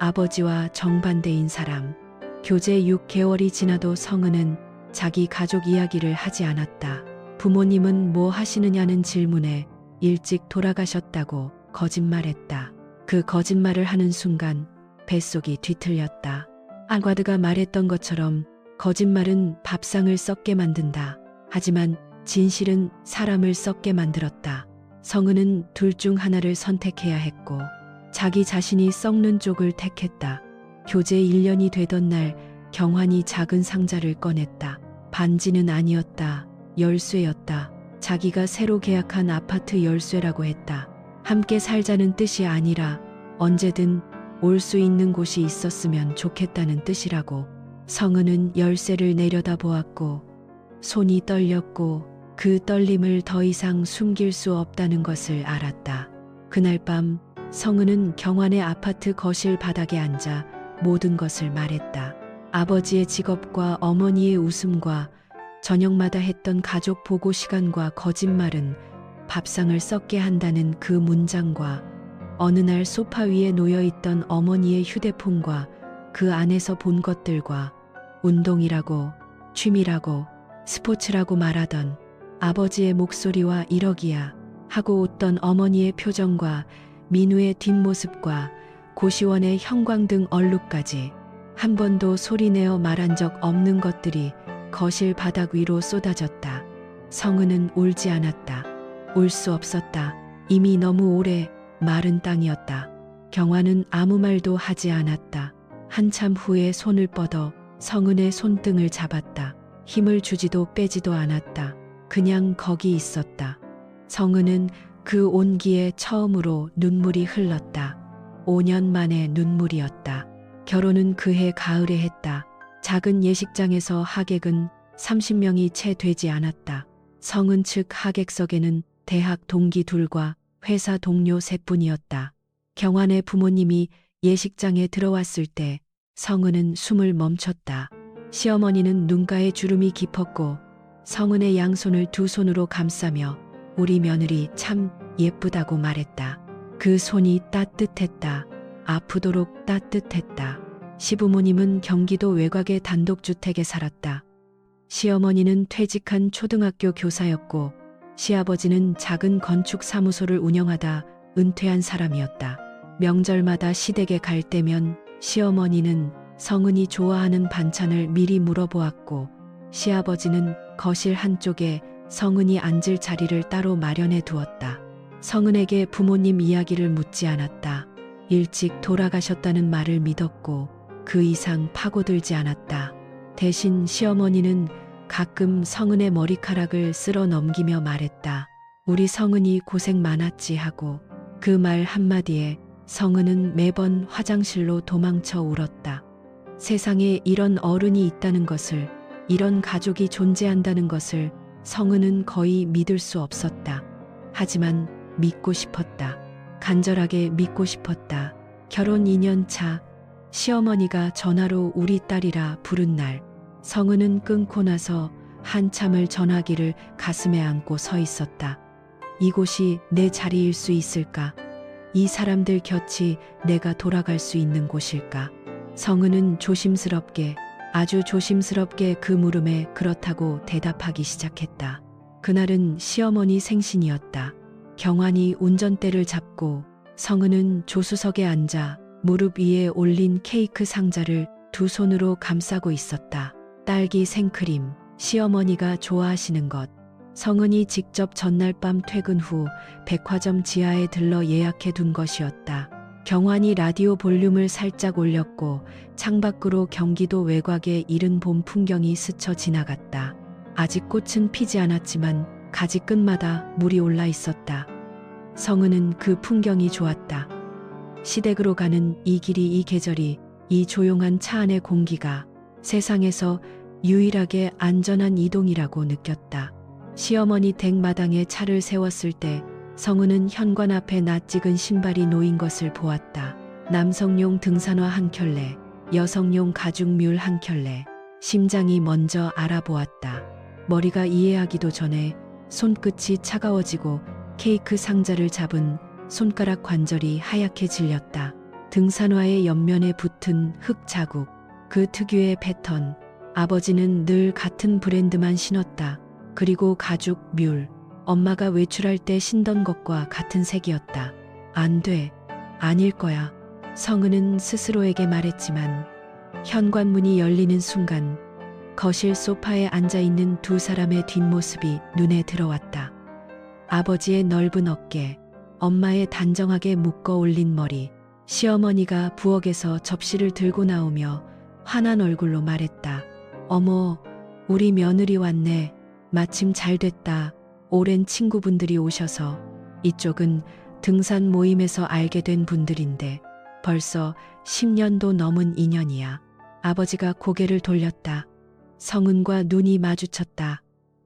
아버지와 정반대인 사람. 교제 6개월이 지나도 성은은 자기 가족 이야기를 하지 않았다. 부모님은 뭐 하시느냐는 질문에 일찍 돌아가셨다고 거짓말했다. 그 거짓말을 하는 순간 뱃속이 뒤틀렸다. 아과드가 말했던 것처럼 거짓말은 밥상을 썩게 만든다. 하지만 진실은 사람을 썩게 만들었다. 성은은 둘 중 하나를 선택해야 했고 자기 자신이 썩는 쪽을 택했다. 교제 1년이 되던 날 경환이 작은 상자를 꺼냈다. 반지는 아니었다. 열쇠였다. 자기가 새로 계약한 아파트 열쇠라고 했다. 함께 살자는 뜻이 아니라 언제든 올 수 있는 곳이 있었으면 좋겠다는 뜻이라고. 성은은 열쇠를 내려다보았고 손이 떨렸고 그 떨림을 더 이상 숨길 수 없다는 것을 알았다. 그날 밤 성은은 경환의 아파트 거실 바닥에 앉아 모든 것을 말했다. 아버지의 직업과 어머니의 웃음과 저녁마다 했던 가족 보고 시간과 거짓말은 밥상을 썩게 한다는 그 문장과 어느 날 소파 위에 놓여있던 어머니의 휴대폰과 그 안에서 본 것들과 운동이라고 취미라고 스포츠라고 말하던 아버지의 목소리와 1억이야 하고 웃던 어머니의 표정과 민우의 뒷모습과 고시원의 형광등 얼룩까지 한 번도 소리내어 말한 적 없는 것들이 거실 바닥 위로 쏟아졌다. 성은은 울지 않았다. 울 수 없었다. 이미 너무 오래 마른 땅이었다. 경환은 아무 말도 하지 않았다. 한참 후에 손을 뻗어 성은의 손등을 잡았다. 힘을 주지도 빼지도 않았다. 그냥 거기 있었다. 성은은 그 온기에 처음으로 눈물이 흘렀다. 5년 만의 눈물이었다. 결혼은 그해 가을에 했다. 작은 예식장에서 하객은 30명이 채 되지 않았다. 성은 측 하객석에는 대학 동기 둘과 회사 동료 셋뿐이었다. 경환의 부모님이 예식장에 들어왔을 때 성은은 숨을 멈췄다. 시어머니는 눈가에 주름이 깊었고 성은의 양손을 두 손으로 감싸며 우리 며느리 참 예쁘다고 말했다. 그 손이 따뜻했다. 아프도록 따뜻했다. 시부모님은 경기도 외곽의 단독주택에 살았다. 시어머니는 퇴직한 초등학교 교사였고 시아버지는 작은 건축사무소를 운영하다 은퇴한 사람이었다. 명절마다 시댁에 갈 때면 시어머니는 성은이 좋아하는 반찬을 미리 물어보았고 시아버지는 거실 한쪽에 성은이 앉을 자리를 따로 마련해 두었다. 성은에게 부모님 이야기를 묻지 않았다. 일찍 돌아가셨다는 말을 믿었고 그 이상 파고들지 않았다. 대신 시어머니는 가끔 성은의 머리카락을 쓸어 넘기며 말했다. 우리 성은이 고생 많았지 하고 그 말 한마디에 성은은 매번 화장실로 도망쳐 울었다. 세상에 이런 어른이 있다는 것을, 이런 가족이 존재한다는 것을 성은은 거의 믿을 수 없었다. 하지만 믿고 싶었다. 간절하게 믿고 싶었다. 결혼 2년 차 시어머니가 전화로 우리 딸이라 부른 날 성은은 끊고 나서 한참을 전화기를 가슴에 안고 서 있었다. 이곳이 내 자리일 수 있을까? 이 사람들 곁이 내가 돌아갈 수 있는 곳일까? 성은은 조심스럽게, 아주 조심스럽게 그 물음에 그렇다고 대답하기 시작했다. 그날은 시어머니 생신이었다. 경환이 운전대를 잡고 성은은 조수석에 앉아 무릎 위에 올린 케이크 상자를 두 손으로 감싸고 있었다. 딸기 생크림, 시어머니가 좋아하시는 것. 성은이 직접 전날 밤 퇴근 후 백화점 지하에 들러 예약해 둔 것이었다. 경환이 라디오 볼륨을 살짝 올렸고 창밖으로 경기도 외곽의 이른 봄 풍경이 스쳐 지나갔다. 아직 꽃은 피지 않았지만 가지 끝마다 물이 올라 있었다. 성은은 그 풍경이 좋았다. 시댁으로 가는 이 길이, 이 계절이, 이 조용한 차 안의 공기가 세상에서 유일하게 안전한 이동이라고 느꼈다. 시어머니 댁 마당에 차를 세웠을 때 성은은 현관 앞에 낯익은 신발이 놓인 것을 보았다. 남성용 등산화 한 켤레, 여성용 가죽 뮬 한 켤레. 심장이 먼저 알아보았다. 머리가 이해하기도 전에 손끝이 차가워지고 케이크 상자를 잡은 손가락 관절이 하얗게 질렸다. 등산화의 옆면에 붙은 흙 자국, 그 특유의 패턴. 아버지는 늘 같은 브랜드만 신었다. 그리고 가죽 뮬. 엄마가 외출할 때 신던 것과 같은 색이었다. 안 돼. 아닐 거야. 성은은 스스로에게 말했지만 현관문이 열리는 순간 거실 소파에 앉아있는 두 사람의 뒷모습이 눈에 들어왔다. 아버지의 넓은 어깨, 엄마의 단정하게 묶어 올린 머리. 시어머니가 부엌에서 접시를 들고 나오며 환한 얼굴로 말했다. 어머, 우리 며느리 왔네. 마침 잘 됐다. 오랜 친구분들이 오셔서. 이쪽은 등산 모임에서 알게 된 분들인데 벌써 10년도 넘은 인연이야. 아버지가 고개를 돌렸다. 성은과 눈이 마주쳤다.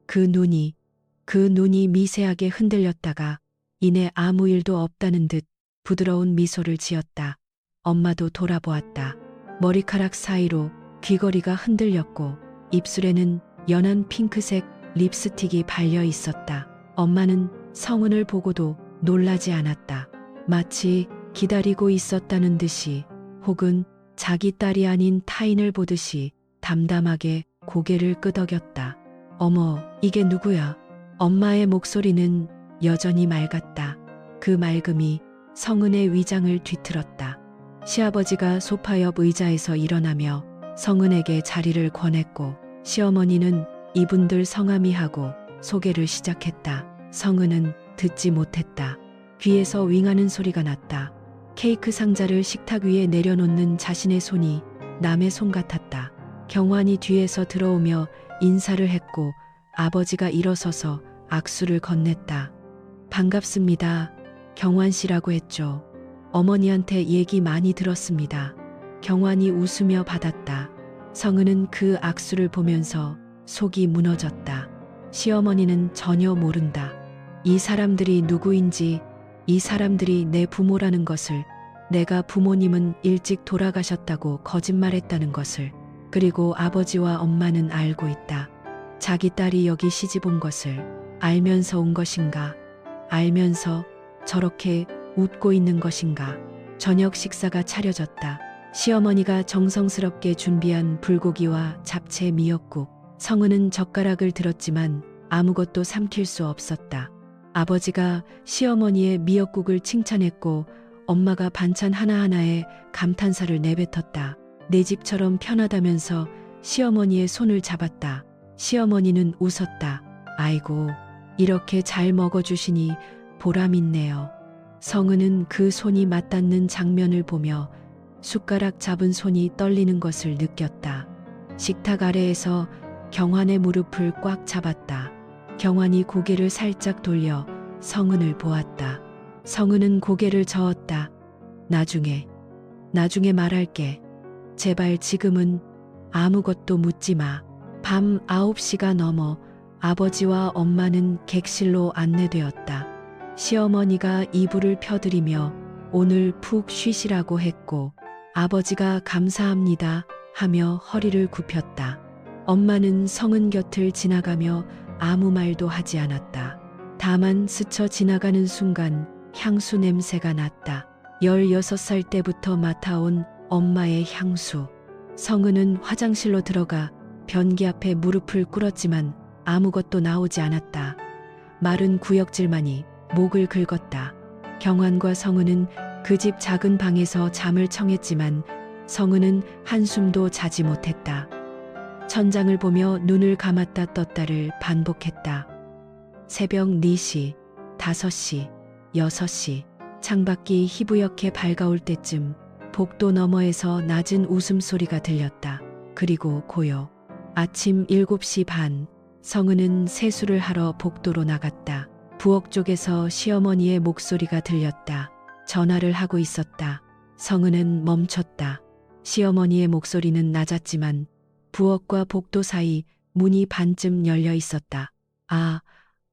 그 눈이 미세하게 흔들렸다가 이내 아무 일도 없다는 듯 부드러운 미소를 지었다. 엄마도 돌아보았다. 머리카락 사이로 귀걸이가 흔들렸고 입술에는 연한 핑크색 립스틱이 발려 있었다. 엄마는 성은을 보고도 놀라지 않았다. 마치 기다리고 있었다는 듯이 혹은 자기 딸이 아닌 타인을 보듯이 담담하게 고개를 끄덕였다. 어머, 이게 누구야? 엄마의 목소리는 여전히 맑았다. 그 맑음이 성은의 위장을 뒤틀었다. 시아버지가 소파 옆 의자에서 일어나며 성은에게 자리를 권했고 시어머니는 이분들 성함이 하고 소개를 시작했다. 성은은 듣지 못했다. 귀에서 윙하는 소리가 났다. 케이크 상자를 식탁 위에 내려놓는 자신의 손이 남의 손 같았다. 경환이 뒤에서 들어오며 인사를 했고 아버지가 일어서서 악수를 건넸다. 반갑습니다. 경환 씨라고 했죠. 어머니한테 얘기 많이 들었습니다. 경환이 웃으며 받았다. 성은은 그 악수를 보면서 속이 무너졌다. 시어머니는 전혀 모른다. 이 사람들이 누구인지, 이 사람들이 내 부모라는 것을, 내가 부모님은 일찍 돌아가셨다고 거짓말했다는 것을, 그리고 아버지와 엄마는 알고 있다. 자기 딸이 여기 시집 온 것을 알면서 온 것인가? 알면서 저렇게 웃고 있는 것인가? 저녁 식사가 차려졌다. 시어머니가 정성스럽게 준비한 불고기와 잡채 미역국. 성은은 젓가락을 들었지만 아무것도 삼킬 수 없었다. 아버지가 시어머니의 미역국을 칭찬했고 엄마가 반찬 하나하나에 감탄사를 내뱉었다. 내 집처럼 편하다면서 시어머니의 손을 잡았다. 시어머니는 웃었다. 아이고, 이렇게 잘 먹어주시니 보람있네요. 성은은 그 손이 맞닿는 장면을 보며 숟가락 잡은 손이 떨리는 것을 느꼈다. 식탁 아래에서 경환의 무릎을 꽉 잡았다. 경환이 고개를 살짝 돌려 성은을 보았다. 성은은 고개를 저었다. 나중에 말할게. 제발 지금은 아무것도 묻지 마. 밤 9시가 넘어 아버지와 엄마는 객실로 안내되었다. 시어머니가 이불을 펴드리며 오늘 푹 쉬시라고 했고 아버지가 감사합니다 하며 허리를 굽혔다. 엄마는 성은 곁을 지나가며 아무 말도 하지 않았다. 다만 스쳐 지나가는 순간 향수 냄새가 났다. 16살 때부터 맡아온 엄마의 향수. 성은은 화장실로 들어가 변기 앞에 무릎을 꿇었지만 아무것도 나오지 않았다. 마른 구역질만이 목을 긁었다. 경환과 성은은 그 집 작은 방에서 잠을 청했지만 성은은 한숨도 자지 못했다. 천장을 보며 눈을 감았다 떴다를 반복했다. 새벽 4시, 5시, 6시, 창밖이 희부옇게 밝아올 때쯤 복도 너머에서 낮은 웃음소리가 들렸다. 그리고 고요. 아침 7시 반, 성은은 세수를 하러 복도로 나갔다. 부엌 쪽에서 시어머니의 목소리가 들렸다. 전화를 하고 있었다. 성은은 멈췄다. 시어머니의 목소리는 낮았지만 부엌과 복도 사이 문이 반쯤 열려 있었다. 아,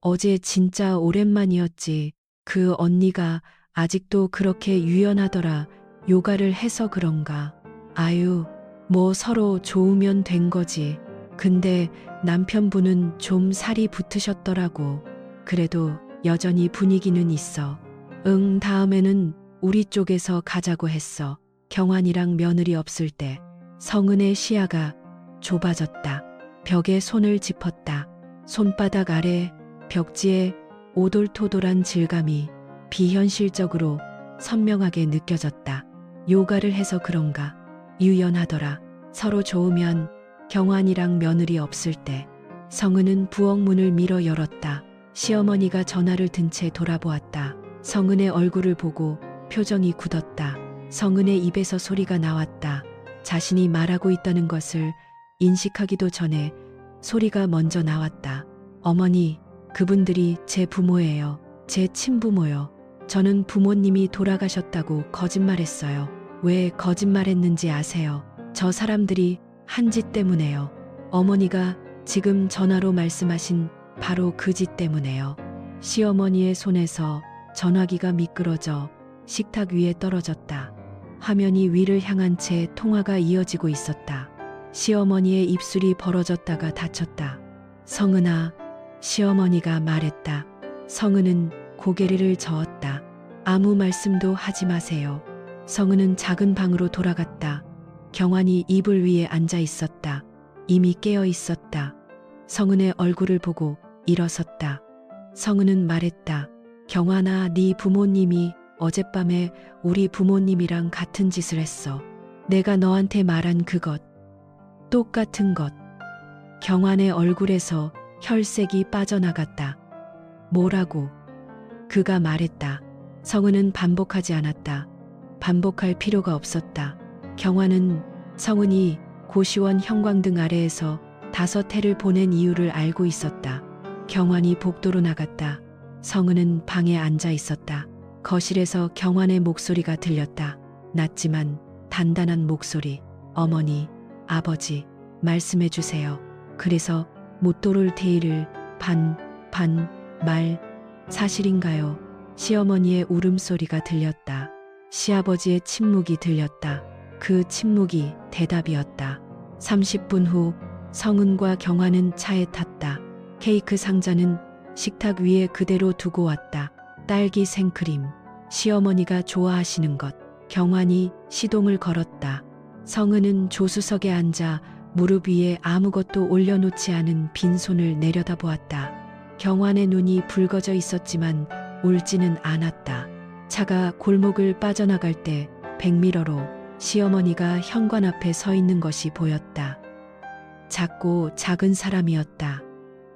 어제 진짜 오랜만이었지. 그 언니가 아직도 그렇게 유연하더라. 요가를 해서 그런가. 아유, 뭐 서로 좋으면 된 거지. 근데 남편분은 좀 살이 붙으셨더라고. 그래도 여전히 분위기는 있어. 응, 다음에는 우리 쪽에서 가자고 했어. 경환이랑 며느리 없을 때. 성은의 시야가 좁아졌다. 벽에 손을 짚었다. 손바닥 아래 벽지에 오돌토돌한 질감이 비현실적으로 선명하게 느껴졌다. 요가를 해서 그런가. 유연하더라. 서로 좋으면. 경환이랑 며느리 없을 때. 성은은 부엌 문을 밀어 열었다. 시어머니가 전화를 든 채 돌아보았다. 성은의 얼굴을 보고 표정이 굳었다. 성은의 입에서 소리가 나왔다. 자신이 말하고 있다는 것을 인식하기도 전에 소리가 먼저 나왔다. 어머니, 그분들이 제 부모예요. 제 친부모요. 저는 부모님이 돌아가셨다고 거짓말했어요. 왜 거짓말했는지 아세요? 저 사람들이 한 짓 때문에요. 어머니가 지금 전화로 말씀하신 바로 그 짓 때문에요. 시어머니의 손에서 전화기가 미끄러져 식탁 위에 떨어졌다. 화면이 위를 향한 채 통화가 이어지고 있었다. 시어머니의 입술이 벌어졌다가 닫혔다. 성은아, 시어머니가 말했다. 성은은 고개를 저었다. 아무 말씀도 하지 마세요. 성은은 작은 방으로 돌아갔다. 경환이 이불 위에 앉아 있었다. 이미 깨어 있었다. 성은의 얼굴을 보고 일어섰다. 성은은 말했다. 경환아, 네 부모님이 어젯밤에 우리 부모님이랑 같은 짓을 했어. 내가 너한테 말한 그것. 똑같은 것. 경환의 얼굴에서 혈색이 빠져나갔다. 뭐라고? 그가 말했다. 성은은 반복하지 않았다. 반복할 필요가 없었다. 경환은 성은이 고시원 형광등 아래에서 5해를 보낸 이유를 알고 있었다. 경환이 복도로 나갔다. 성은은 방에 앉아 있었다. 거실에서 경환의 목소리가 들렸다. 낮지만 단단한 목소리. 어머니, 아버지, 말씀해 주세요. 그래서 못도를 테이를 말, 사실인가요? 시어머니의 울음소리가 들렸다. 시아버지의 침묵이 들렸다. 그 침묵이 대답이었다. 30분 후 성은과 경환은 차에 탔다. 케이크 상자는 식탁 위에 그대로 두고 왔다. 딸기 생크림, 시어머니가 좋아하시는 것. 경환이 시동을 걸었다. 성은은 조수석에 앉아 무릎 위에 아무것도 올려놓지 않은 빈손을 내려다보았다. 경환의 눈이 붉어져 있었지만 울지는 않았다. 차가 골목을 빠져나갈 때 백미러로 시어머니가 현관 앞에 서 있는 것이 보였다. 작고 작은 사람이었다.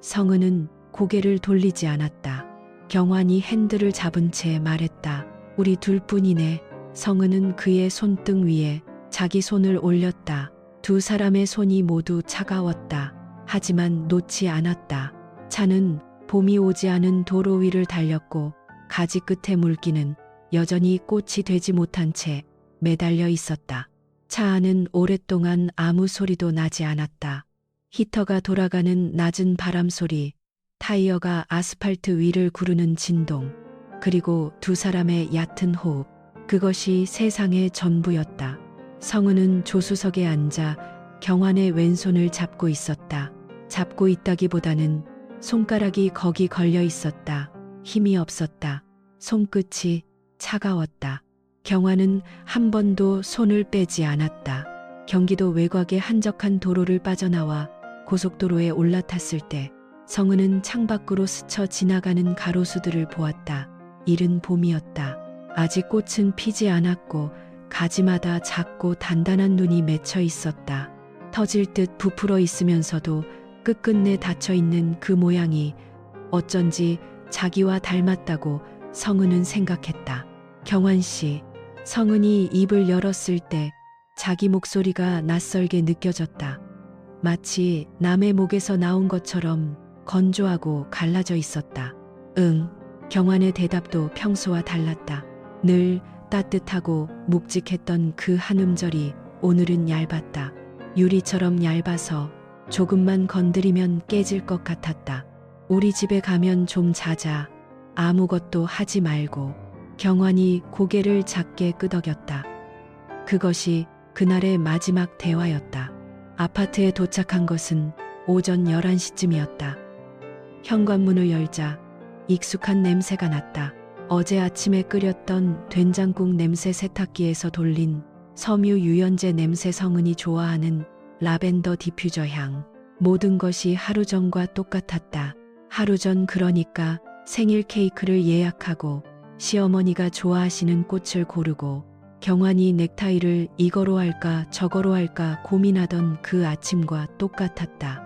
성은은 고개를 돌리지 않았다. 경환이 핸들을 잡은 채 말했다. 우리 둘뿐이네. 성은은 그의 손등 위에 자기 손을 올렸다. 두 사람의 손이 모두 차가웠다. 하지만 놓지 않았다. 차는 봄이 오지 않은 도로 위를 달렸고 가지 끝에 물기는 여전히 꽃이 되지 못한 채 매달려 있었다. 차 안은 오랫동안 아무 소리도 나지 않았다. 히터가 돌아가는 낮은 바람 소리, 타이어가 아스팔트 위를 구르는 진동, 그리고 두 사람의 얕은 호흡. 그것이 세상의 전부였다. 성은은 조수석에 앉아 경환의 왼손을 잡고 있었다. 잡고 있다기보다는 손가락이 거기 걸려 있었다. 힘이 없었다. 손끝이 차가웠다. 경환은 한 번도 손을 빼지 않았다. 경기도 외곽의 한적한 도로를 빠져나와 고속도로에 올라탔을 때 성은은 창밖으로 스쳐 지나가는 가로수들을 보았다. 이른 봄이었다. 아직 꽃은 피지 않았고 가지마다 작고 단단한 눈이 맺혀 있었다. 터질 듯 부풀어 있으면서도 끝끝내 닫혀 있는 그 모양이 어쩐지 자기와 닮았다고 성은은 생각했다. 경환 씨. 성은이 입을 열었을 때 자기 목소리가 낯설게 느껴졌다. 마치 남의 목에서 나온 것처럼 건조하고 갈라져 있었다. 응. 경환의 대답도 평소와 달랐다. 늘 따뜻하고 묵직했던 그 한 음절이 오늘은 얇았다. 유리처럼 얇아서 조금만 건드리면 깨질 것 같았다. 우리 집에 가면 좀 자자. 아무것도 하지 말고. 경환이 고개를 작게 끄덕였다. 그것이 그날의 마지막 대화였다. 아파트에 도착한 것은 오전 11시쯤이었다. 현관문을 열자 익숙한 냄새가 났다. 어제 아침에 끓였던 된장국 냄새, 세탁기에서 돌린 섬유 유연제 냄새, 성은이 좋아하는 라벤더 디퓨저 향. 모든 것이 하루 전과 똑같았다. 하루 전, 그러니까 생일 케이크를 예약하고 시어머니가 좋아하시는 꽃을 고르고 경환이 넥타이를 이거로 할까 저거로 할까 고민하던 그 아침과 똑같았다.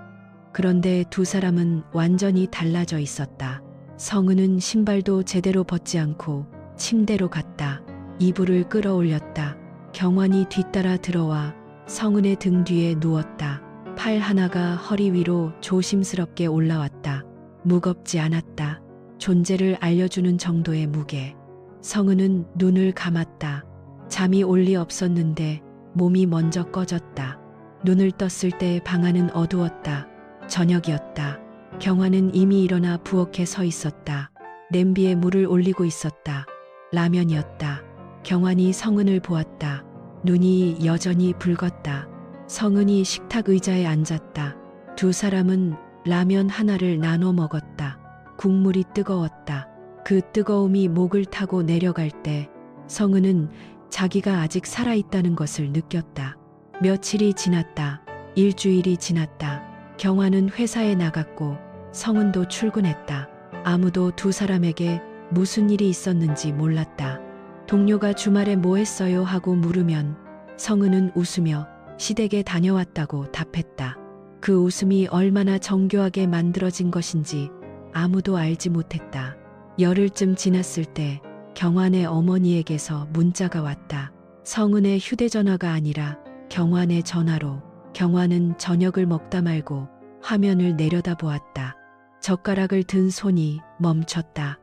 그런데 두 사람은 완전히 달라져 있었다. 성은은 신발도 제대로 벗지 않고 침대로 갔다. 이불을 끌어올렸다. 경환이 뒤따라 들어와 성은의 등 뒤에 누웠다. 팔 하나가 허리 위로 조심스럽게 올라왔다. 무겁지 않았다. 존재를 알려주는 정도의 무게. 성은은 눈을 감았다. 잠이 올 리 없었는데 몸이 먼저 꺼졌다. 눈을 떴을 때 방 안은 어두웠다. 저녁이었다. 경환은 이미 일어나 부엌에 서 있었다. 냄비에 물을 올리고 있었다. 라면이었다. 경환이 성은을 보았다. 눈이 여전히 붉었다. 성은이 식탁 의자에 앉았다. 두 사람은 라면 하나를 나눠 먹었다. 국물이 뜨거웠다. 그 뜨거움이 목을 타고 내려갈 때 성은은 자기가 아직 살아있다는 것을 느꼈다. 며칠이 지났다. 일주일이 지났다. 경환은 회사에 나갔고 성은도 출근했다. 아무도 두 사람에게 무슨 일이 있었는지 몰랐다. 동료가 주말에 뭐 했어요 하고 물으면 성은은 웃으며 시댁에 다녀왔다고 답했다. 그 웃음이 얼마나 정교하게 만들어진 것인지 아무도 알지 못했다. 열흘쯤 지났을 때 경환의 어머니에게서 문자가 왔다. 성은의 휴대전화가 아니라 경환의 전화로. 경환은 저녁을 먹다 말고 화면을 내려다보았다. 젓가락을 든 손이 멈췄다.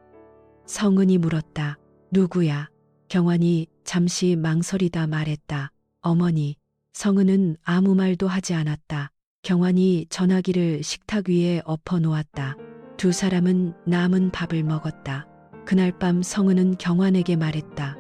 성은이 물었다. 누구야? 경환이 잠시 망설이다 말했다. 어머니. 성은은 아무 말도 하지 않았다. 경환이 전화기를 식탁 위에 엎어 놓았다. 두 사람은 남은 밥을 먹었다. 그날 밤 성은은 경환에게 말했다.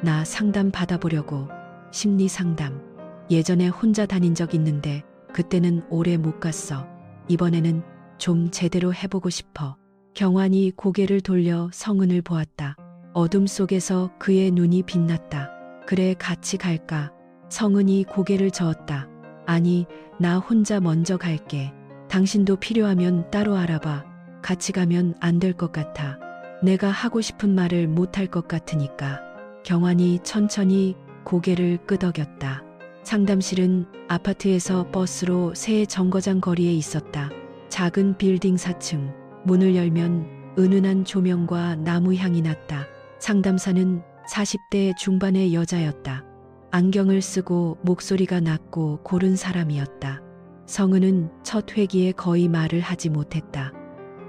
나 상담 받아보려고. 심리 상담. 예전에 혼자 다닌 적 있는데 그때는 오래 못 갔어. 이번에는 좀 제대로 해보고 싶어. 경환이 고개를 돌려 성은을 보았다. 어둠 속에서 그의 눈이 빛났다. 그래, 같이 갈까? 성은이 고개를 저었다. 아니, 나 혼자 먼저 갈게. 당신도 필요하면 따로 알아봐. 같이 가면 안 될 것 같아. 내가 하고 싶은 말을 못할 것 같으니까. 경환이 천천히 고개를 끄덕였다. 상담실은 아파트에서 버스로 새 정거장 거리에 있었다. 작은 빌딩 4층. 문을 열면 은은한 조명과 나무 향이 났다. 상담사는 40대 중반의 여자였다. 안경을 쓰고 목소리가 낮고 고른 사람이었다. 성은은 첫 회기에 거의 말을 하지 못했다.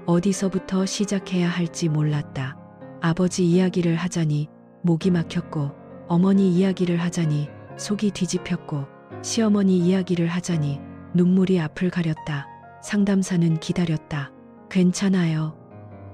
어디서부터 시작해야 할지 몰랐다. 아버지 이야기를 하자니 목이 막혔고, 어머니 이야기를 하자니 속이 뒤집혔고, 시어머니 이야기를 하자니 눈물이 앞을 가렸다. 상담사는 기다렸다. 괜찮아요.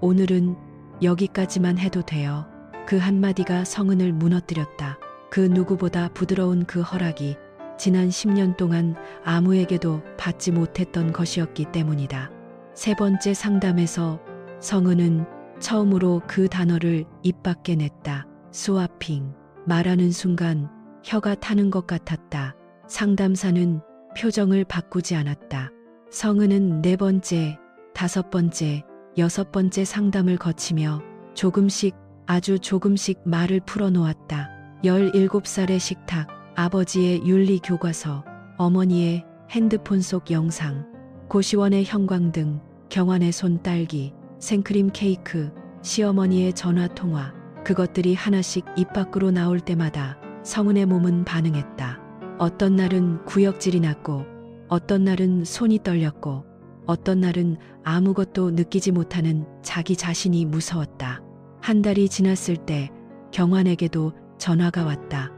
오늘은 여기까지만 해도 돼요. 그 한마디가 성은을 무너뜨렸다. 그 누구보다 부드러운 그 허락이 지난 10년 동안 아무에게도 받지 못했던 것이었기 때문이다. 세 번째 상담에서 성은은 처음으로 그 단어를 입 밖에 냈다. 스와핑. 말하는 순간 혀가 타는 것 같았다. 상담사는 표정을 바꾸지 않았다. 성은은 네 번째, 5번째, 6번째 상담을 거치며 조금씩 아주 조금씩 말을 풀어놓았다. 17살의 식탁, 아버지의 윤리 교과서, 어머니의 핸드폰 속 영상, 고시원의 형광등, 경환의 손딸기, 생크림 케이크, 시어머니의 전화통화, 그것들이 하나씩 입 밖으로 나올 때마다 성은의 몸은 반응했다. 어떤 날은 구역질이 났고, 어떤 날은 손이 떨렸고, 어떤 날은 아무것도 느끼지 못하는 자기 자신이 무서웠다. 한 달이 지났을 때 경환에게도 전화가 왔다.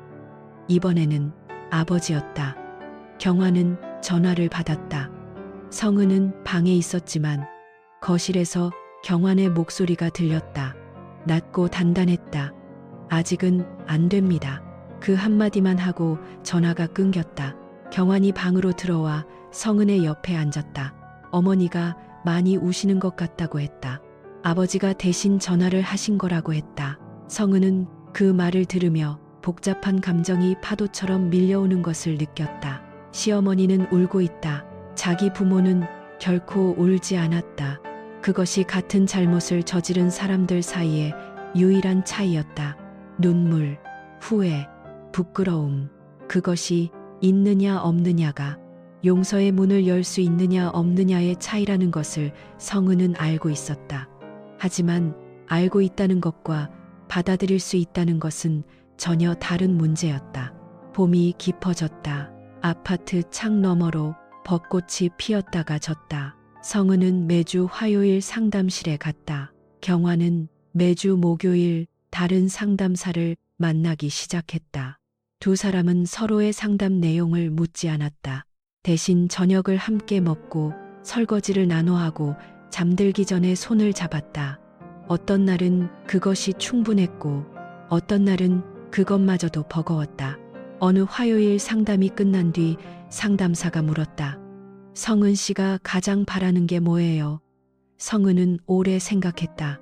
이번에는 아버지였다. 경환은 전화를 받았다. 성은은 방에 있었지만 거실에서 경환의 목소리가 들렸다. 낮고 단단했다. 아직은 안 됩니다. 그 한마디만 하고 전화가 끊겼다. 경환이 방으로 들어와 성은의 옆에 앉았다. 어머니가 많이 우시는 것 같다고 했다. 아버지가 대신 전화를 하신 거라고 했다. 성은은 그 말을 들으며 복잡한 감정이 파도처럼 밀려오는 것을 느꼈다. 시어머니는 울고 있다. 자기 부모는 결코 울지 않았다. 그것이 같은 잘못을 저지른 사람들 사이에 유일한 차이였다. 눈물, 후회, 부끄러움. 그것이 있느냐 없느냐가 용서의 문을 열 수 있느냐 없느냐의 차이라는 것을 성은은 알고 있었다. 하지만 알고 있다는 것과 받아들일 수 있다는 것은 전혀 다른 문제였다. 봄이 깊어졌다. 아파트 창 너머로 벚꽃이 피었다가 졌다. 성은은 매주 화요일 상담실에 갔다. 경환은 매주 목요일 다른 상담사를 만나기 시작했다. 두 사람은 서로의 상담 내용을 묻지 않았다. 대신 저녁을 함께 먹고 설거지를 나눠 하고 잠들기 전에 손을 잡았다. 어떤 날은 그것이 충분했고 어떤 날은 그것마저도 버거웠다. 어느 화요일 상담이 끝난 뒤 상담사가 물었다. 성은 씨가 가장 바라는 게 뭐예요? 성은은 오래 생각했다.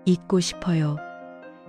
잊고 싶어요.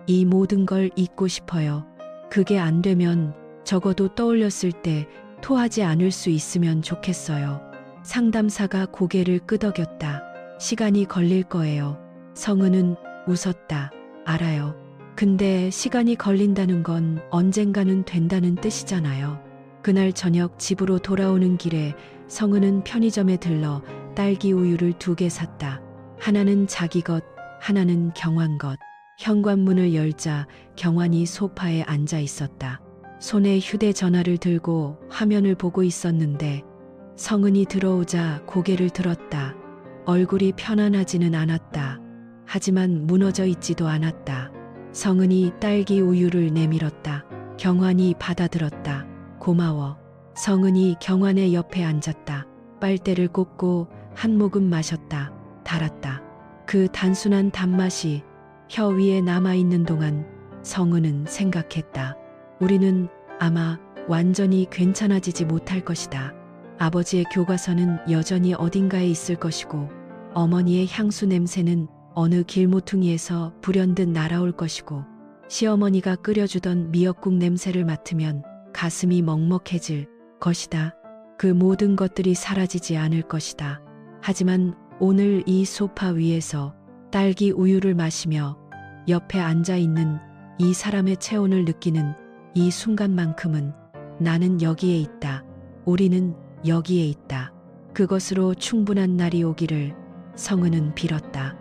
이 모든 걸 잊고 싶어요. 그게 안 되면 적어도 떠올렸을 때 토하지 않을 수 있으면 좋겠어요. 상담사가 고개를 끄덕였다. 시간이 걸릴 거예요. 성은은 웃었다. 알아요. 근데 시간이 걸린다는 건 언젠가는 된다는 뜻이잖아요. 그날 저녁 집으로 돌아오는 길에 성은은 편의점에 들러 딸기 우유를 2개 샀다. 하나는 자기 것, 하나는 경환 것. 현관문을 열자 경환이 소파에 앉아 있었다. 손에 휴대전화를 들고 화면을 보고 있었는데 성은이 들어오자 고개를 들었다. 얼굴이 편안하지는 않았다. 하지만 무너져 있지도 않았다. 성은이 딸기 우유를 내밀었다. 경환이 받아들었다. 고마워. 성은이 경환의 옆에 앉았다. 빨대를 꽂고 한 모금 마셨다. 달았다. 그 단순한 단맛이 혀 위에 남아있는 동안 성은은 생각했다. 우리는 아마 완전히 괜찮아지지 못할 것이다. 아버지의 교과서는 여전히 어딘가에 있을 것이고 어머니의 향수 냄새는 어느 길모퉁이에서 불현듯 날아올 것이고 시어머니가 끓여주던 미역국 냄새를 맡으면 가슴이 먹먹해질 것이다. 그 모든 것들이 사라지지 않을 것이다. 하지만 오늘 이 소파 위에서 딸기 우유를 마시며 옆에 앉아있는 이 사람의 체온을 느끼는 이 순간만큼은 나는 여기에 있다. 우리는 여기에 있다. 그것으로 충분한 날이 오기를 성은은 빌었다.